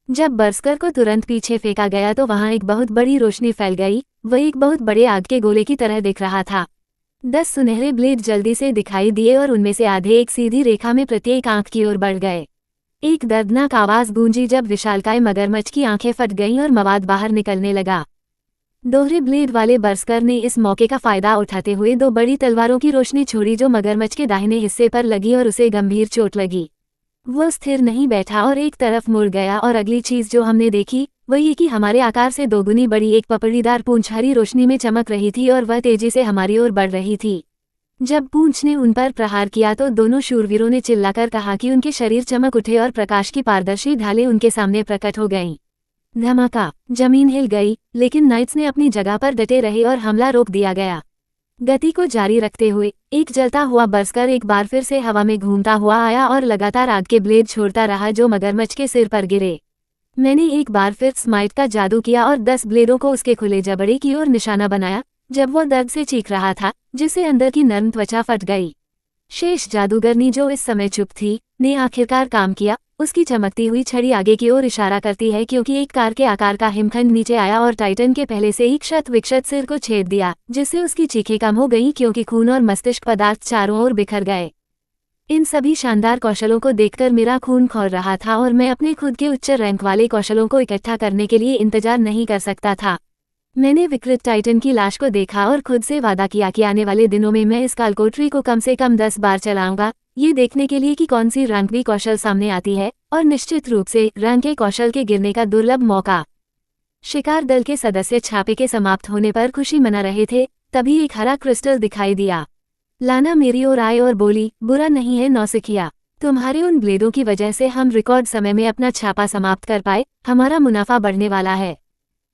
जब बरस्कर को तुरंत पीछे फेंका गया तो वहां एक बहुत बड़ी रोशनी फैल गई। वह एक बहुत बड़े आग के गोले की तरह दिख रहा था। 10 सुनहरे ब्लेड जल्दी से दिखाई दिए और उनमें से आधे एक सीधी रेखा में प्रत्येक आंख की ओर बढ़ गए। एक दर्दनाक आवाज गूंजी जब विशालकाय मगरमच्छ की आंखें फट गईं और मवाद बाहर निकलने लगा। दोहरे ब्लेड वाले बरस्कर ने इस मौके का फायदा उठाते हुए दो बड़ी तलवारों की रोशनी छोड़ी जो मगरमच्छ के दाहिने हिस्से पर लगी और उसे गंभीर चोट लगी। वो स्थिर नहीं बैठा और एक तरफ मुड़ गया और अगली चीज जो हमने देखी वो ये कि हमारे आकार से दोगुनी बड़ी एक पपड़ीदार पूंछ हरी रोशनी में चमक रही थी और वह तेजी से हमारी ओर बढ़ रही थी। जब पूंछ ने उन पर प्रहार किया तो दोनों शूरवीरों ने चिल्लाकर कहा कि उनके शरीर चमक उठे और प्रकाश की पारदर्शी ढालें उनके सामने प्रकट हो गईं। धमाका, जमीन हिल गई, लेकिन नाइट्स ने अपनी जगह पर डटे रहे और हमला रोक दिया गया। गति को जारी रखते हुए एक जलता हुआ बरस्कर एक बार फिर से हवा में घूमता हुआ आया और लगातार आग के ब्लेड छोड़ता रहा जो मगरमच्छ के सिर पर गिरे। मैंने एक बार फिर स्माइट का जादू किया और 10 ब्लेडों को उसके खुले जबड़े की ओर निशाना बनाया जब वो दर्द से चीख रहा था, जिससे अंदर की नर्म त्वचा फट गई। शेष जादूगरनी जो इस समय चुप थी ने आखिरकार काम किया। उसकी चमकती हुई छड़ी आगे की ओर इशारा करती है क्योंकि एक कार के आकार का हिमखंड नीचे आया और टाइटन के पहले से ही क्षत विक्षत सिर को छेद दिया, जिससे उसकी चीखें कम हो गईं क्योंकि खून और मस्तिष्क पदार्थ चारों ओर बिखर गए। इन सभी शानदार कौशलों को देखकर मेरा खून खौल रहा था और मैं अपने खुद के उच्च रैंक वाले कौशलों को इकट्ठा करने के लिए इंतजार नहीं कर सकता था। मैंने विकृत टाइटन की लाश को देखा और खुद से वादा किया कि आने वाले दिनों में मैं इस कालकोठरी को कम से कम 10 बार चलाऊंगा, ये देखने के लिए कि कौन सी रैंक बी कौशल सामने आती है, और निश्चित रूप से रैंक ए कौशल के गिरने का दुर्लभ मौका। शिकार दल के सदस्य छापे के समाप्त होने पर खुशी मना रहे थे, तभी एक हरा क्रिस्टल दिखाई दिया। लाना मेरी ओर आए और बोली, बुरा नहीं है नौसिखिया, तुम्हारे उन ब्लेडों की वजह से हम रिकॉर्ड समय में अपना छापा समाप्त कर पाए, हमारा मुनाफा बढ़ने वाला है।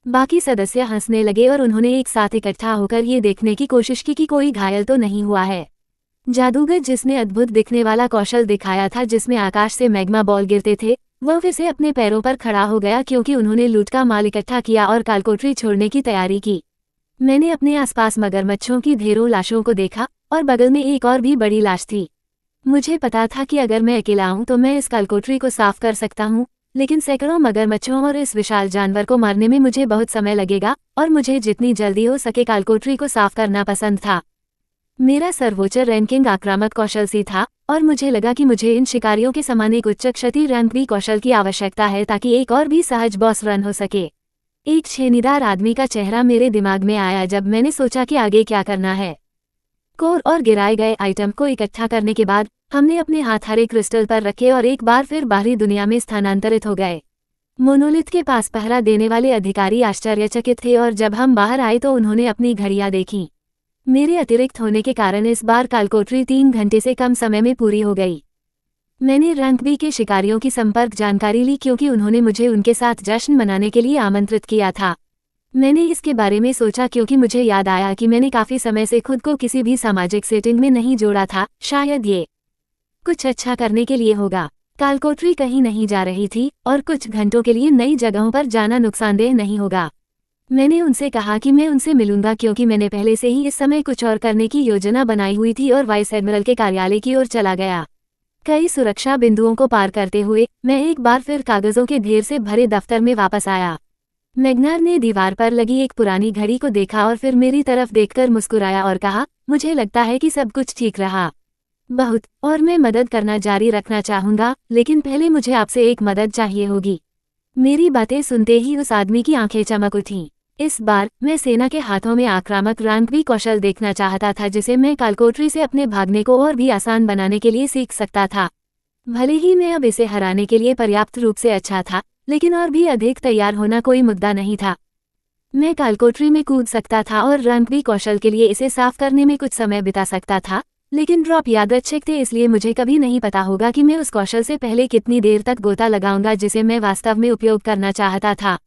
बाकी सदस्य हंसने लगे और उन्होंने एक साथ इकट्ठा होकर ये देखने की कोशिश की कि कोई घायल तो नहीं हुआ है। जादूगर जिसने अद्भुत दिखने वाला कौशल दिखाया था जिसमें आकाश से मैग्मा बॉल गिरते थे, वह फिर से अपने पैरों पर खड़ा हो गया क्योंकि उन्होंने लूट का माल इकट्ठा किया और कालकोठरी छोड़ने की तैयारी की। मैंने अपने आसपास मगरमच्छों की ढेरों लाशों को देखा और बगल में एक और भी बड़ी लाश थी। मुझे पता था कि अगर मैं अकेला हूं तो मैं इस कालकोठरी को साफ कर सकता हूं, लेकिन सैकड़ों मगरमच्छों और इस विशाल जानवर को मारने में मुझे बहुत समय लगेगा और मुझे जितनी जल्दी हो सके कालकोठरी को साफ करना पसंद था। मेरा सर्वोच्च रैंकिंग आक्रामक कौशल सी था और मुझे लगा कि मुझे इन शिकारियों के समान एक उच्च क्षति रैंक बी कौशल की आवश्यकता है ताकि एक और भी सहज बॉस रन हो सके। एक छेनीदार आदमी का चेहरा मेरे दिमाग में आया जब मैंने सोचा कि आगे क्या करना है। कोर और गिराए गए आइटम को इकट्ठा करने के बाद हमने अपने हाथ हरे क्रिस्टल पर रखे और एक बार फिर बाहरी दुनिया में स्थानांतरित हो गए। मोनोलिथ के पास पहरा देने वाले अधिकारी आश्चर्यचकित थे और जब हम बाहर आए तो उन्होंने अपनी घड़ियां देखीं। मेरे अतिरिक्त होने के कारण इस बार कालकोठरी 3 घंटे से कम समय में पूरी हो गई। मैंने रैंक बी के शिकारियों की संपर्क जानकारी ली क्योंकि उन्होंने मुझे उनके साथ जश्न मनाने के लिए आमंत्रित किया था। मैंने इसके बारे में सोचा क्योंकि मुझे याद आया कि मैंने काफी समय से खुद को किसी भी सामाजिक सेटिंग में नहीं जोड़ा था, शायद ये कुछ अच्छा करने के लिए होगा। कालकोठरी कहीं नहीं जा रही थी और कुछ घंटों के लिए नई जगहों पर जाना नुकसानदेह नहीं होगा। मैंने उनसे कहा कि मैं उनसे मिलूंगा क्योंकि मैंने पहले से ही इस समय कुछ और करने की योजना बनाई हुई थी और वाइस एडमिरल के कार्यालय की ओर चला गया। कई सुरक्षा बिंदुओं को पार करते हुए मैं एक बार फिर कागजों के ढेर से भरे दफ्तर में वापस आया। मैग्नार ने दीवार पर लगी एक पुरानी घड़ी को देखा और फिर मेरी तरफ देखकर मुस्कुराया और कहा, मुझे लगता है कि सब कुछ ठीक रहा। बहुत, और मैं मदद करना जारी रखना चाहूंगा, लेकिन पहले मुझे आपसे एक मदद चाहिए होगी। मेरी बातें सुनते ही उस आदमी की आंखें चमक उठीं। इस बार मैं सेना के हाथों में आक्रामक रैंक बी कौशल देखना चाहता था जिसे मैं कालकोठरी से अपने भागने को और भी आसान बनाने के लिए सीख सकता था। भले ही मैं अब इसे हराने के लिए पर्याप्त रूप से अच्छा था, लेकिन और भी अधिक तैयार होना कोई मुद्दा नहीं था। मैं कालकोठरी में कूद सकता था और रैंक बी कौशल के लिए इसे साफ करने में कुछ समय बिता सकता था, लेकिन ड्रॉप यादृच्छिक थे इसलिए मुझे कभी नहीं पता होगा कि मैं उस कौशल से पहले कितनी देर तक गोता लगाऊंगा जिसे मैं वास्तव में उपयोग करना चाहता था।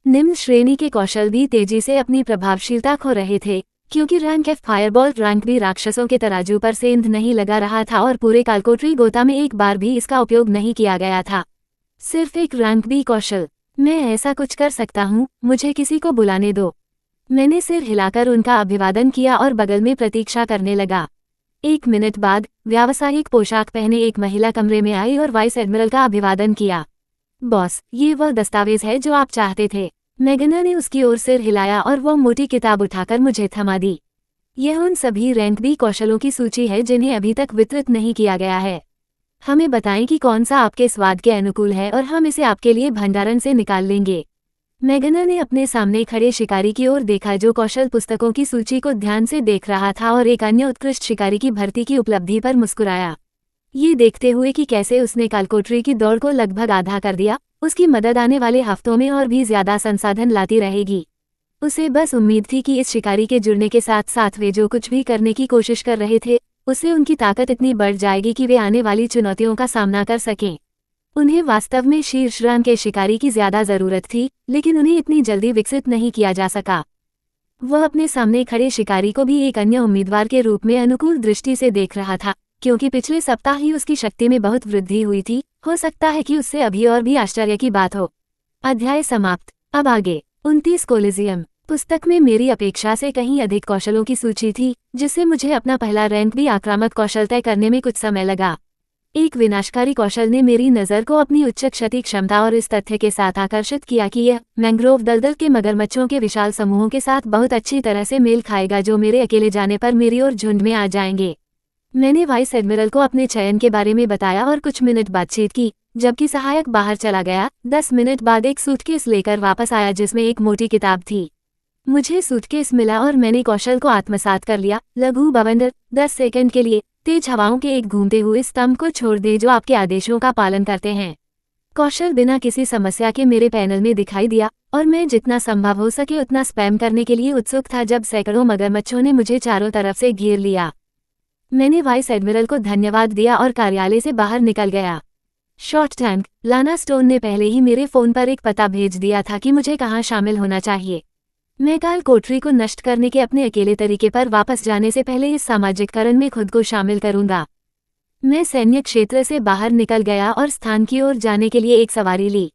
निम्न श्रेणी के कौशल भी तेजी से अपनी प्रभावशीलता खो रहे थे क्योंकि rank F fireball rank B राक्षसों के तराजू पर सेंध नहीं लगा रहा था और पूरे कालकोठरी गोता में एक बार भी इसका उपयोग नहीं किया गया था। सिर्फ एक रैंक बी कौशल। मैं ऐसा कुछ कर सकता हूँ, मुझे किसी को बुलाने दो। मैंने सिर हिलाकर उनका अभिवादन किया और बगल में प्रतीक्षा करने लगा। 1 मिनट बाद व्यावसायिक पोशाक पहने एक महिला कमरे में आई और वाइस एडमिरल का अभिवादन किया। बॉस, ये वह दस्तावेज है जो आप चाहते थे। मैगना ने उसकी ओर सिर हिलाया और वो मोटी किताब उठाकर मुझे थमा दी। यह उन सभी रैंक बी कौशलों की सूची है जिन्हें अभी तक वितरित नहीं किया गया है। हमें बताएं कि कौन सा आपके स्वाद के अनुकूल है और हम इसे आपके लिए भंडारण से निकाल लेंगे। मैगना ने अपने सामने खड़े शिकारी की ओर देखा जो कौशल पुस्तकों की सूची को ध्यान से देख रहा था और एक अन्य उत्कृष्ट शिकारी की भर्ती की उपलब्धि पर मुस्कुराया। ये देखते हुए कि कैसे उसने कालकोटरी की दौड़ को लगभग आधा कर दिया, उसकी मदद आने वाले हफ्तों में और भी ज्यादा संसाधन लाती रहेगी। उसे बस उम्मीद थी कि इस शिकारी के जुड़ने के साथ साथ वे जो कुछ भी करने की कोशिश कर रहे थे, उससे उनकी ताकत इतनी बढ़ जाएगी कि वे आने वाली चुनौतियों का सामना कर सकें। उन्हें वास्तव में शीर्ष रैंक के शिकारी की ज्यादा जरूरत थी, लेकिन उन्हें इतनी जल्दी विकसित नहीं किया जा सका। वह अपने सामने खड़े शिकारी को भी एक अन्य उम्मीदवार के रूप में अनुकूल दृष्टि से देख रहा था, क्योंकि पिछले सप्ताह ही उसकी शक्ति में बहुत वृद्धि हुई थी। हो सकता है कि उससे अभी और भी आश्चर्य की बात हो। अध्याय समाप्त। अब आगे। 29 कोलिजियम। पुस्तक में मेरी अपेक्षा से कहीं अधिक कौशलों की सूची थी, जिससे मुझे अपना पहला रैंक भी आक्रामक कौशल तय करने में कुछ समय लगा। एक विनाशकारी कौशल ने मेरी नज़र को अपनी उच्च क्षति क्षमता और इस तथ्य के साथ आकर्षित किया कि यह मैंग्रोव दलदल के मगरमच्छों के विशाल समूहों के साथ बहुत अच्छी तरह से मेल खाएगा जो मेरे अकेले जाने पर मेरी ओर झुंड में आ जाएंगे। मैंने वाइस एडमिरल को अपने चयन के बारे में बताया और कुछ मिनट बातचीत की, जबकि सहायक बाहर चला गया। 10 मिनट बाद एक सूटकेस लेकर वापस आया जिसमें एक मोटी किताब थी। मुझे सूटकेस मिला और मैंने कौशल को आत्मसात कर लिया। लघु बवंडर। 10 सेकंड के लिए तेज हवाओं के एक घूमते हुए स्तंभ को छोड़ दे जो आपके आदेशों का पालन करते हैं। कौशल बिना किसी समस्या के मेरे पैनल में दिखाई दिया और मैं जितना संभव हो सके उतना स्पैम करने के लिए उत्सुक था जब सैकड़ों मगरमच्छों ने मुझे चारों तरफ से घेर लिया। मैंने वाइस एडमिरल को धन्यवाद दिया और कार्यालय से बाहर निकल गया। Short tank. लाना स्टोन ने पहले ही मेरे फोन पर एक पता भेज दिया था कि मुझे कहाँ शामिल होना चाहिए। मैं काल कोठरी को नष्ट करने के अपने अकेले तरीके पर वापस जाने से पहले इस सामाजिककरण में खुद को शामिल करूंगा। मैं सैन्य क्षेत्र से बाहर निकल गया और स्थान की ओर जाने के लिए एक सवारी ली।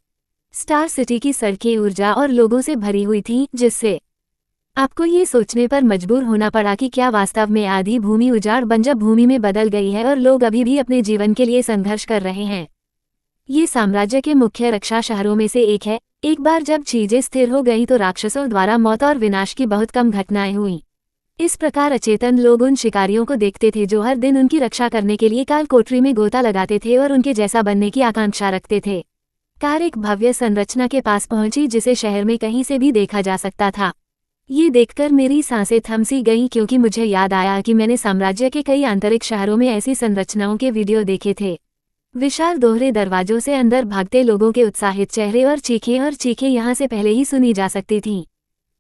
स्टार सिटी की सड़कें ऊर्जा और लोगों से भरी हुई थीं, जिससे आपको ये सोचने पर मजबूर होना पड़ा कि क्या वास्तव में आधी भूमि उजाड़ बंजर भूमि में बदल गई है और लोग अभी भी अपने जीवन के लिए संघर्ष कर रहे हैं। ये साम्राज्य के मुख्य रक्षा शहरों में से एक है। एक बार जब चीजें स्थिर हो गईं तो राक्षसों द्वारा मौत और विनाश की बहुत कम घटनाएं हुईं। इस प्रकार अचेतन लोग उन शिकारियों को देखते थे जो हर दिन उनकी रक्षा करने के लिए काल कोठरी में गोता लगाते थे और उनके जैसा बनने की आकांक्षा रखते थे। कार एक भव्य संरचना के पास पहुंची जिसे शहर में कहीं से भी देखा जा सकता था। ये देखकर मेरी सांसें थम सी गईं क्योंकि मुझे याद आया कि मैंने साम्राज्य के कई आंतरिक शहरों में ऐसी संरचनाओं के वीडियो देखे थे। विशाल दोहरे दरवाजों से अंदर भागते लोगों के उत्साहित चेहरे और चीखें यहाँ से पहले ही सुनी जा सकती थीं।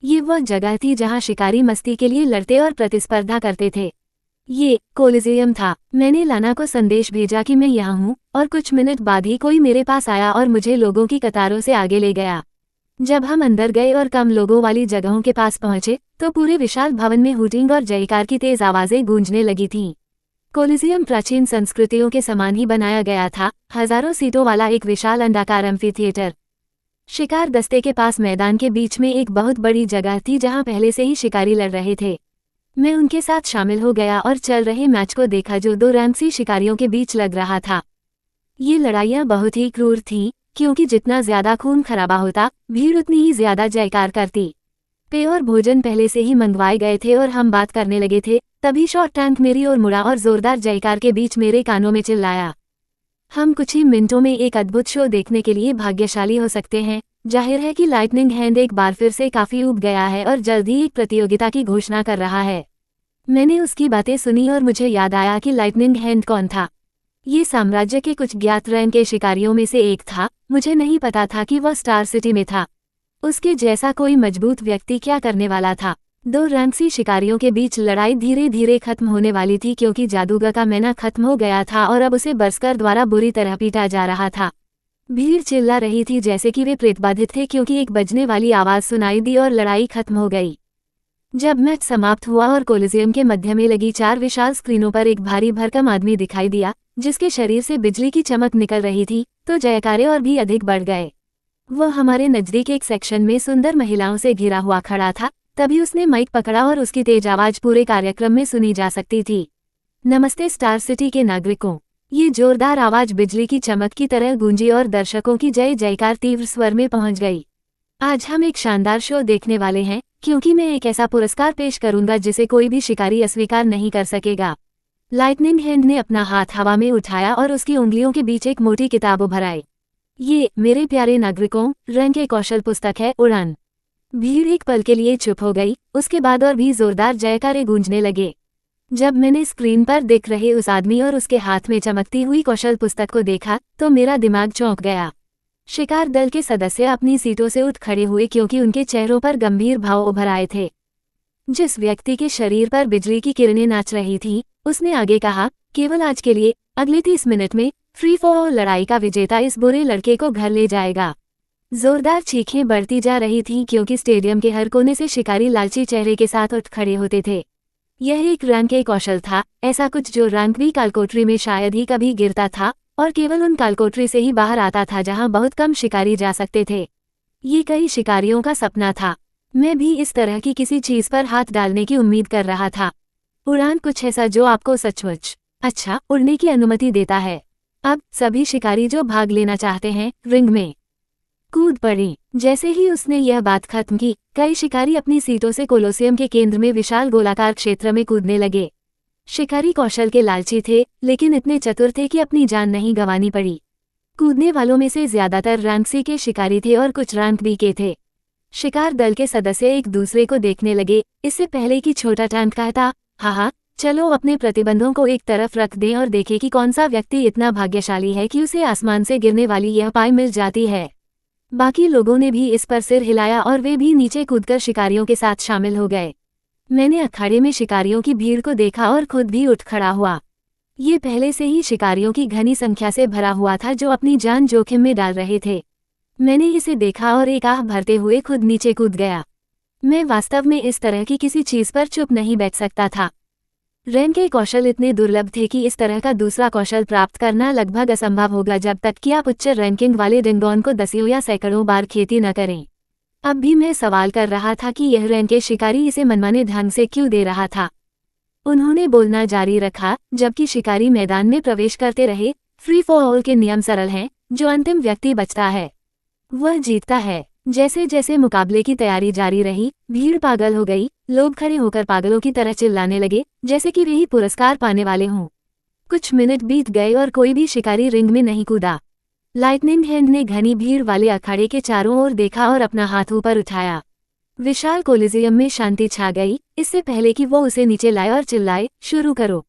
ये वह जगह थी जहाँ शिकारी मस्ती के लिए लड़ते और प्रतिस्पर्धा करते थे। ये कोलिजियम था। मैंने लाना को संदेश भेजा कि मैं यहाँ हूँ और कुछ मिनट बाद ही कोई मेरे पास आया और मुझे लोगों की कतारों से आगे ले गया। जब हम अंदर गए और कम लोगों वाली जगहों के पास पहुंचे तो पूरे विशाल भवन में हूटिंग और जयकार की तेज आवाजें गूंजने लगी थीं। कोलिजियम प्राचीन संस्कृतियों के समान ही बनाया गया था, हजारों सीटों वाला एक विशाल अंडाकार एम्फीथिएटर। शिकार दस्ते के पास मैदान के बीच में एक बहुत बड़ी जगह थी जहां पहले से ही शिकारी लड़ रहे थे। मैं उनके साथ शामिल हो गया और चल रहे मैच को देखा जो दो रैंक्सी शिकारियों के बीच लग रहा था। ये लड़ाइयां बहुत ही क्रूर थीं, क्योंकि जितना ज्यादा खून खराबा होता, भीड़ उतनी ही ज्यादा जयकार करती। पेय और भोजन पहले से ही मंगवाए गए थे और हम बात करने लगे थे, तभी शॉर्ट टैंक मेरी ओर मुड़ा और जोरदार जयकार के बीच मेरे कानों में चिल्लाया। हम कुछ ही मिनटों में एक अद्भुत शो देखने के लिए भाग्यशाली हो सकते हैं। जाहिर है कि लाइटनिंग हैंड एक बार फिर से काफी ऊब गया है और जल्द ही एक प्रतियोगिता की घोषणा कर रहा है। मैंने उसकी बातें सुनी और मुझे याद आया कि लाइटनिंग हैंड कौन था। ये साम्राज्य के कुछ ज्ञात रैंक के शिकारियों में से एक था। मुझे नहीं पता था कि वह स्टार सिटी में था। उसके जैसा कोई मजबूत व्यक्ति क्या करने वाला था। दो रैंक्सी शिकारियों के बीच लड़ाई धीरे धीरे खत्म होने वाली थी क्योंकि जादूगर का मैना खत्म हो गया था और अब उसे बरस्कर द्वारा बुरी तरह पीटा जा रहा था। भीड़ चिल्ला रही थी जैसे कि वे प्रेतबाधित थे क्योंकि एक बजने वाली आवाज सुनाई दी और लड़ाई खत्म हो गई। जब मैच समाप्त हुआ और कोलिजियम के मध्य में लगी 4 विशाल स्क्रीनों पर एक भारी भरकम आदमी दिखाई दिया जिसके शरीर से बिजली की चमक निकल रही थी, तो जयकारे और भी अधिक बढ़ गए। वह हमारे नजदीक एक सेक्शन में सुंदर महिलाओं से घिरा हुआ खड़ा था। तभी उसने माइक पकड़ा और उसकी तेज आवाज पूरे कार्यक्रम में सुनी जा सकती थी। नमस्ते स्टार सिटी के नागरिकों। ये जोरदार आवाज बिजली की चमक की तरह गूंजी और दर्शकों की जय जयकार तीव्र स्वर में पहुंच गई। आज हम एक शानदार शो देखने वाले हैं क्योंकि मैं एक ऐसा पुरस्कार पेश करूंगा जिसे कोई भी शिकारी अस्वीकार नहीं कर सकेगा। लाइटनिंग हैंड ने अपना हाथ हवा में उठाया और उसकी उंगलियों के बीच एक मोटी किताब उभर आई। ये, मेरे प्यारे नागरिकों, रैंक ए कौशल पुस्तक है, उड़ान। भीड़ एक पल के लिए चुप हो गई, उसके बाद और भी जोरदार जयकारे गूंजने लगे। जब मैंने स्क्रीन पर दिख रहे उस आदमी और उसके हाथ में चमकती हुई कौशल पुस्तक को देखा तो मेरा दिमाग चौंक गया। शिकार दल के सदस्य अपनी सीटों से उठ खड़े हुए क्योंकि उनके चेहरों पर गंभीर भाव उभर आए थे। जिस व्यक्ति के शरीर पर बिजली की किरणें नाच रही थीं, उसने आगे कहा, केवल आज के लिए, अगले 30 मिनट में फ्री फॉर ऑल लड़ाई का विजेता इस बुरे लड़के को घर ले जाएगा। जोरदार चीखें बढ़ती जा रही थीं क्योंकि स्टेडियम के हर कोने से शिकारी लालची चेहरे के साथ उठ खड़े होते थे। यह एक रैंक ए कौशल था, ऐसा कुछ जो रैंक बी कालकोठरी में शायद ही कभी गिरता था और केवल उन कालकोठरी से ही बाहर आता था जहां बहुत कम शिकारी जा सकते थे। ये कई शिकारियों का सपना था। मैं भी इस तरह की किसी चीज पर हाथ डालने की उम्मीद कर रहा था। उड़ान कुछ ऐसा जो आपको सचमुच अच्छा उड़ने की अनुमति देता है। अब सभी शिकारी जो भाग लेना चाहते हैं, रिंग में कूद पड़ी। जैसे ही उसने यह बात खत्म की, कई शिकारी अपनी सीटों से कोलोसियम के केंद्र में विशाल गोलाकार क्षेत्र में कूदने लगे। शिकारी कौशल के लालची थे, लेकिन इतने चतुर थे कि अपनी जान नहीं गंवानी पड़ी। कूदने वालों में से ज्यादातर रैंक सी के शिकारी थे और कुछ रैंक बी के थे। शिकार दल के सदस्य एक दूसरे को देखने लगे, इससे पहले कि छोटा टैंक कहता, हाँ, चलो अपने प्रतिबंधों को एक तरफ रख दें और देखें कि कौन सा व्यक्ति इतना भाग्यशाली है कि उसे आसमान से गिरने वाली यह पाई मिल जाती है। बाकी लोगों ने भी इस पर सिर हिलाया और वे भी नीचे कूदकर शिकारियों के साथ शामिल हो गए। मैंने अखाड़े में शिकारियों की भीड़ को देखा और खुद भी उठ खड़ा हुआ। ये पहले से ही शिकारियों की घनी संख्या से भरा हुआ था जो अपनी जान जोखिम में डाल रहे थे। मैंने इसे देखा और एक आह भरते हुए खुद नीचे कूद गया। मैं वास्तव में इस तरह की किसी चीज पर चुप नहीं बैठ सकता था। रैंक के कौशल इतने दुर्लभ थे कि इस तरह का दूसरा कौशल प्राप्त करना लगभग असंभव होगा जब तक कि आप उच्च रैंकिंग वाले रिंगॉन को दसियों या सैकड़ों बार खेती न करें। अब भी मैं सवाल कर रहा था कि यह रैंक के शिकारी इसे मनमाने ढंग से क्यों दे रहा था। उन्होंने बोलना जारी रखा, जबकि शिकारी मैदान में प्रवेश करते रहे। फ्री फॉर ऑल के नियम सरल हैं, जो अंतिम व्यक्ति बचता है वह जीतता है। जैसे जैसे मुकाबले की तैयारी जारी रही, भीड़ पागल हो गई। लोग खड़े होकर पागलों की तरह चिल्लाने लगे, जैसे कि वे ही पुरस्कार पाने वाले हों। कुछ मिनट बीत गए और कोई भी शिकारी रिंग में नहीं कूदा। लाइटनिंग हैंड ने घनी भीड़ वाले अखाड़े के चारों ओर देखा और अपना हाथ ऊपर उठाया। विशाल कोलिजियम में शांति छा गई, इससे पहले कि वो उसे नीचे लाए और चिल्लाए, शुरू करो।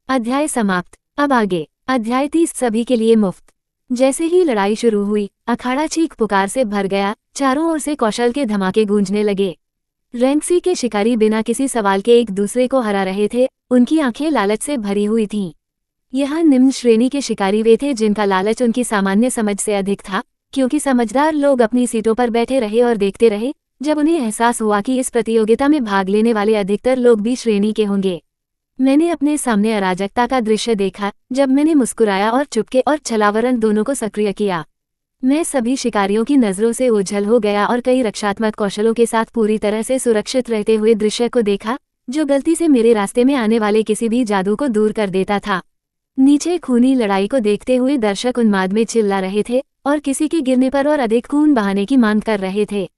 अध्याय समाप्त। अब आगे। अध्याय 30 सभी के लिए मुफ्त। जैसे ही लड़ाई शुरू हुई, अखाड़ा चीख पुकार से भर गया। चारों ओर से कौशल के धमाके गूंजने लगे। रैंक सी के शिकारी बिना किसी सवाल के एक दूसरे को हरा रहे थे। उनकी आंखें लालच से भरी हुई थीं। यहाँ निम्न श्रेणी के शिकारी वे थे जिनका लालच उनकी सामान्य समझ से अधिक था, क्योंकि समझदार लोग अपनी सीटों पर बैठे रहे और देखते रहे जब उन्हें एहसास हुआ कि इस प्रतियोगिता में भाग लेने वाले अधिकतर लोग भी श्रेणी के होंगे। मैंने अपने सामने अराजकता का दृश्य देखा जब मैंने मुस्कुराया और चुपके और छलावरण दोनों को सक्रिय किया। मैं सभी शिकारियों की नज़रों से ओझल हो गया और कई रक्षात्मक कौशलों के साथ पूरी तरह से सुरक्षित रहते हुए दृश्य को देखा, जो गलती से मेरे रास्ते में आने वाले किसी भी जादू को दूर कर देता था। नीचे खूनी लड़ाई को देखते हुए दर्शक उन्माद में चिल्ला रहे थे और किसी के गिरने पर और अधिक खून बहाने की मांग कर रहे थे।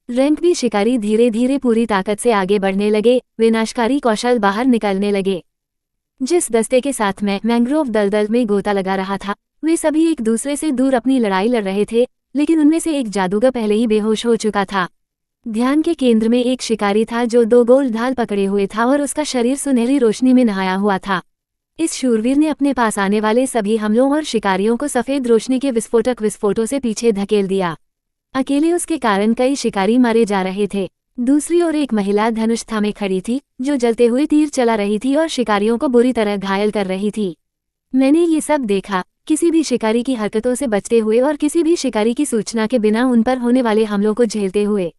रैंक भी शिकारी धीरे धीरे पूरी ताकत से आगे बढ़ने लगे, विनाशकारी कौशल बाहर निकलने लगे। जिस दस्ते के साथ मैं मैंग्रोव दलदल में गोता लगा रहा था, वे सभी एक दूसरे से दूर अपनी लड़ाई लड़ रहे थे, लेकिन उनमें से एक जादूगर पहले ही बेहोश हो चुका था। ध्यान के केंद्र में एक शिकारी था जो 2 गोल ढाल पकड़े हुए था और उसका शरीर सुनहरी रोशनी में नहाया हुआ था। इस शूरवीर ने अपने पास आने वाले सभी हमलों और शिकारियों को सफेद रोशनी के विस्फोटों से पीछे धकेल दिया। अकेले उसके कारण कई शिकारी मारे जा रहे थे। दूसरी ओर एक महिला धनुष थामे खड़ी थी, जो जलते हुए तीर चला रही थी और शिकारियों को बुरी तरह घायल कर रही थी। मैंने ये सब देखा, किसी भी शिकारी की हरकतों से बचते हुए और किसी भी शिकारी की सूचना के बिना उन पर होने वाले हमलों को झेलते हुए।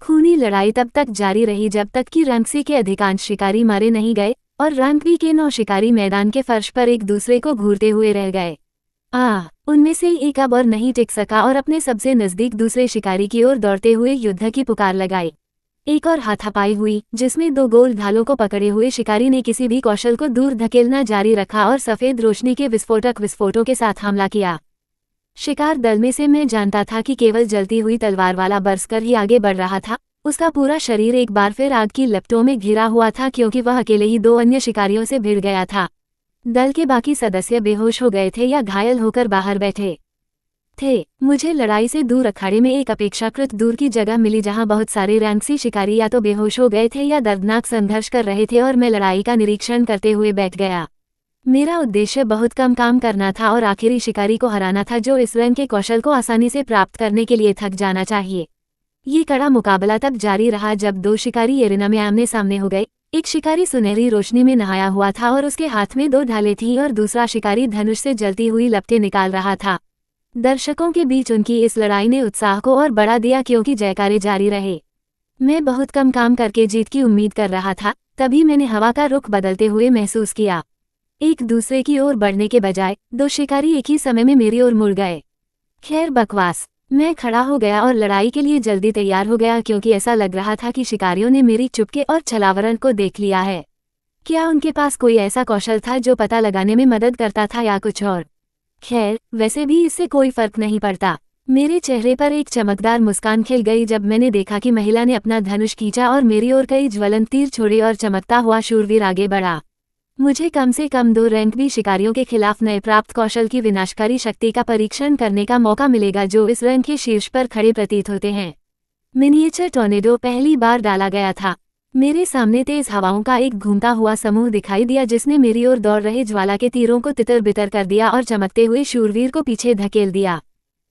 खूनी लड़ाई तब तक जारी रही जब तक कि रैंक सी के अधिकांश शिकारी मारे नहीं गए और रैंक बी के 9 शिकारी मैदान के फर्श पर एक दूसरे को घूरते हुए रह गए। उनमें से एक अब और नहीं टिक सका और अपने सबसे नजदीक दूसरे शिकारी की ओर दौड़ते हुए युद्ध की पुकार लगाई। एक और हाथापाई हुई, जिसमें 2 गोल ढालों को पकड़े हुए शिकारी ने किसी भी कौशल को दूर धकेलना जारी रखा और सफेद रोशनी के विस्फोटों के साथ हमला किया। शिकार दल में से मैं जानता था कि केवल जलती हुई तलवार वाला बरसकर ही आगे बढ़ रहा था। उसका पूरा शरीर एक बार फिर आग की लपटों में घिरा हुआ था, क्योंकि वह अकेले ही 2 अन्य शिकारियों से भिड़ गया था। दल के बाकी सदस्य बेहोश हो गए थे या घायल होकर बाहर बैठे थे। मुझे लड़ाई से दूर अखाड़े में एक अपेक्षाकृत दूर की जगह मिली जहां बहुत सारे रैंक्सी शिकारी या तो बेहोश हो गए थे या दर्दनाक संघर्ष कर रहे थे और मैं लड़ाई का निरीक्षण करते हुए बैठ गया। मेरा उद्देश्य बहुत कम काम करना था और आखिरी शिकारी को हराना था जो इस रैंक के कौशल को आसानी से प्राप्त करने के लिए थक जाना चाहिए। ये कड़ा मुकाबला तब जारी रहा जब दो शिकारी एरिना में आमने सामने हो गए। एक शिकारी सुनहरी रोशनी में नहाया हुआ था और उसके हाथ में 2 ढालें थीं और दूसरा शिकारी धनुष से जलती हुई लपटें निकाल रहा था। दर्शकों के बीच उनकी इस लड़ाई ने उत्साह को और बढ़ा दिया क्योंकि जयकारे जारी रहे। मैं बहुत कम काम करके जीत की उम्मीद कर रहा था, तभी मैंने हवा का रुख बदलते हुए महसूस किया। एक दूसरे की ओर बढ़ने के बजाय 2 शिकारी एक ही समय में मेरी ओर मुड़ गए। खैर बकवास। मैं खड़ा हो गया और लड़ाई के लिए जल्दी तैयार हो गया क्योंकि ऐसा लग रहा था कि शिकारियों ने मेरी चुपके और छलावरण को देख लिया है। क्या उनके पास कोई ऐसा कौशल था जो पता लगाने में मदद करता था या कुछ और? खैर, वैसे भी इससे कोई फर्क नहीं पड़ता। मेरे चेहरे पर एक चमकदार मुस्कान खिल गई जब मैंने देखा कि महिला ने अपना धनुष खींचा और मेरी ओर कई ज्वलंत तीर छोड़े और चमकता हुआ शूरवीर आगे बढ़ा। मुझे कम से कम 2 रैंक भी शिकारियों के खिलाफ नए प्राप्त कौशल की विनाशकारी शक्ति का परीक्षण करने का मौका मिलेगा जो इस रैंक के शीर्ष पर खड़े प्रतीत होते हैं। मिनिएचर टॉर्नेडो पहली बार डाला गया था। मेरे सामने तेज हवाओं का एक घूमता हुआ समूह दिखाई दिया जिसने मेरी ओर दौड़ रहे ज्वाला के तीरों को तितर-बितर कर दिया और चमकते हुए शूरवीर को पीछे धकेल दिया।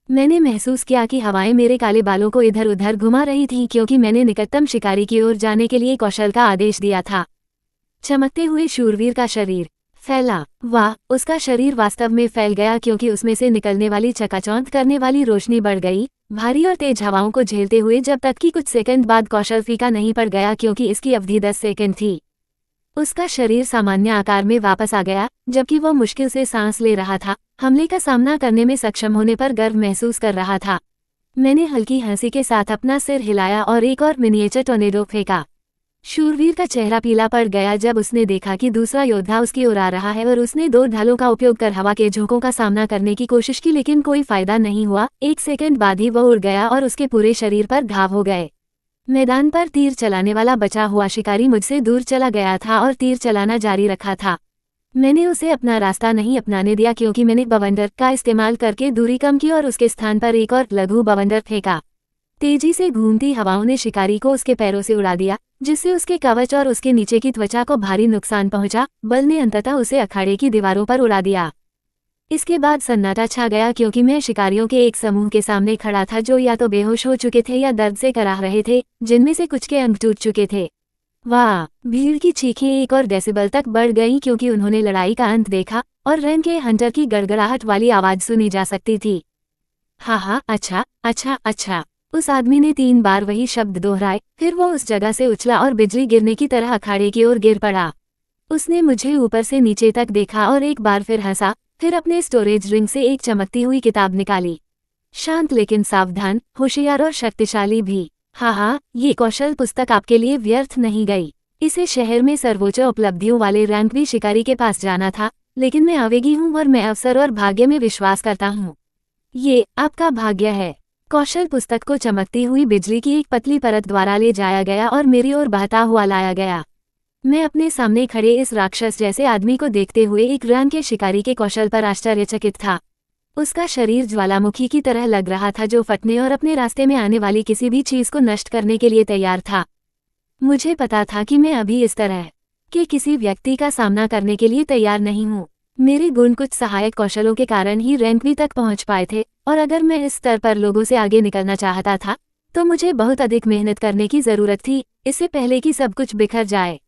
मैंने महसूस किया कि हवाएं मेरे काले बालों को इधर-उधर घुमा रही थीं क्योंकि मैंने निकटतम शिकारी की ओर जाने के लिए कौशल का आदेश दिया था। चमकते हुए शूरवीर का शरीर फैला। वाह, उसका शरीर वास्तव में फैल गया क्योंकि उसमें से निकलने वाली चकाचौंध करने वाली रोशनी बढ़ गई, भारी और तेज हवाओं को झेलते हुए जब तक कि कुछ सेकंड बाद कौशल फीका नहीं पड़ गया क्योंकि इसकी अवधि 10 सेकंड थी। उसका शरीर सामान्य आकार में वापस आ गया, जबकि वह मुश्किल से सांस ले रहा था, हमले का सामना करने में सक्षम होने पर गर्व महसूस कर रहा था। मैंने हल्की हंसी के साथ अपना सिर हिलाया और एक और मिनिएचर टॉर्नेडो फेंका। शूरवीर का चेहरा पीला पड़ गया जब उसने देखा कि दूसरा योद्धा उसकी ओर आ रहा है और उसने 2 ढालों का उपयोग कर हवा के झोंकों का सामना करने की कोशिश की लेकिन कोई फायदा नहीं हुआ। 1 सेकंड बाद ही वह उड़ गया और उसके पूरे शरीर पर घाव हो गए। मैदान पर तीर चलाने वाला बचा हुआ शिकारी मुझसे दूर चला गया था और तीर चलाना जारी रखा था। मैंने उसे अपना रास्ता नहीं अपनाने दिया क्योंकि मैंने बवंडर का इस्तेमाल करके दूरी कम की और उसके स्थान पर एक और लघु बवंडर फेंका। तेजी से घूमती हवाओं ने शिकारी को उसके पैरों से उड़ा दिया, जिससे उसके कवच और उसके नीचे की त्वचा को भारी नुकसान पहुंचा। बल ने अंततः उसे अखाड़े की दीवारों पर उड़ा दिया। इसके बाद सन्नाटा छा गया क्योंकि मैं शिकारियों के एक समूह के सामने खड़ा था जो या तो बेहोश हो चुके थे या दर्द से कराह रहे थे, जिनमें से कुछ के अंग टूट चुके थे। वाह! भीड़ की चीखें 1 और डेसिबल तक बढ़ गईं क्योंकि उन्होंने लड़ाई का अंत देखा और रैन के हंटर की गड़गड़ाहट वाली आवाज सुनी जा सकती थी। हा, अच्छा, अच्छा, अच्छा। उस आदमी ने 3 बार वही शब्द दोहराए, फिर वो उस जगह से उछला और बिजली गिरने की तरह अखाड़े की ओर गिर पड़ा। उसने मुझे ऊपर से नीचे तक देखा और एक बार फिर हंसा, फिर अपने स्टोरेज रिंग से एक चमकती हुई किताब निकाली। शांत लेकिन सावधान, होशियार और शक्तिशाली भी। हाँ, ये कौशल पुस्तक आपके लिए व्यर्थ नहीं गई। इसे शहर में सर्वोच्च उपलब्धियों वाले रैंकवी शिकारी के पास जाना था, लेकिन मैं आवेगी हूँ और मैं अवसर और भाग्य में विश्वास करता हूँ। ये आपका भाग्य है। कौशल पुस्तक को चमकती हुई बिजली की एक पतली परत द्वारा ले जाया गया और मेरी ओर बहता हुआ लाया गया। मैं अपने सामने खड़े इस राक्षस जैसे आदमी को देखते हुए एक रैंक के शिकारी के कौशल पर आश्चर्यचकित था। उसका शरीर ज्वालामुखी की तरह लग रहा था जो फटने और अपने रास्ते में आने वाली किसी भी चीज को नष्ट करने के लिए तैयार था। मुझे पता था कि मैं अभी इस तरह के किसी व्यक्ति का सामना करने के लिए तैयार नहीं हूँ। मेरे गुण कुछ सहायक कौशलों के कारण ही रैंकवी तक पहुंच पाए थे, और अगर मैं इस स्तर पर लोगों से आगे निकलना चाहता था तो मुझे बहुत अधिक मेहनत करने की जरूरत थी, इससे पहले कि सब कुछ बिखर जाए।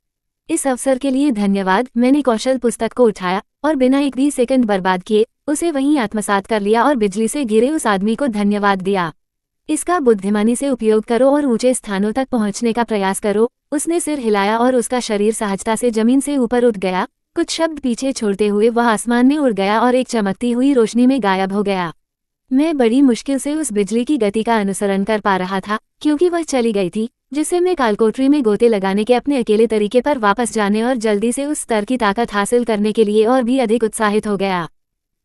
इस अवसर के लिए धन्यवाद। मैंने कौशल पुस्तक को उठाया और बिना एक भी सेकंड बर्बाद किए उसे वहीं आत्मसात कर लिया और बिजली से घिरे उस आदमी को धन्यवाद दिया। इसका बुद्धिमानी से उपयोग करो और ऊंचे स्थानों तक पहुंचने का प्रयास करो। उसने सिर हिलाया और उसका शरीर सहजता से जमीन से ऊपर उठ गया। कुछ शब्द पीछे छोड़ते हुए वह आसमान में उड़ गया और एक चमकती हुई रोशनी में गायब हो गया। मैं बड़ी मुश्किल से उस बिजली की गति का अनुसरण कर पा रहा था क्योंकि वह चली गई थी, जिससे मैं कालकोठरी में गोते लगाने के अपने अकेले तरीके पर वापस जाने और जल्दी से उस स्तर की ताकत हासिल करने के लिए और भी अधिक उत्साहित हो गया।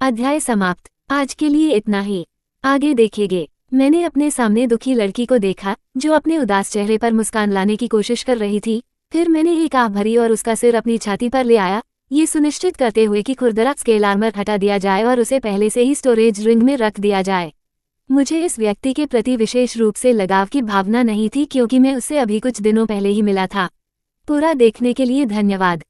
अध्याय समाप्त। आज के लिए इतना ही, आगे देखेंगे। मैंने अपने सामने दुखी लड़की को देखा जो अपने उदास चेहरे पर मुस्कान लाने की कोशिश कर रही थी। फिर मैंने एक आह भरी और उसका सिर अपनी छाती पर ले आया, ये सुनिश्चित करते हुए कि खुरदरा स्केल आर्मर हटा दिया जाए और उसे पहले से ही स्टोरेज रिंग में रख दिया जाए। मुझे इस व्यक्ति के प्रति विशेष रूप से लगाव की भावना नहीं थी क्योंकि मैं उससे अभी कुछ दिनों पहले ही मिला था। पूरा देखने के लिए धन्यवाद।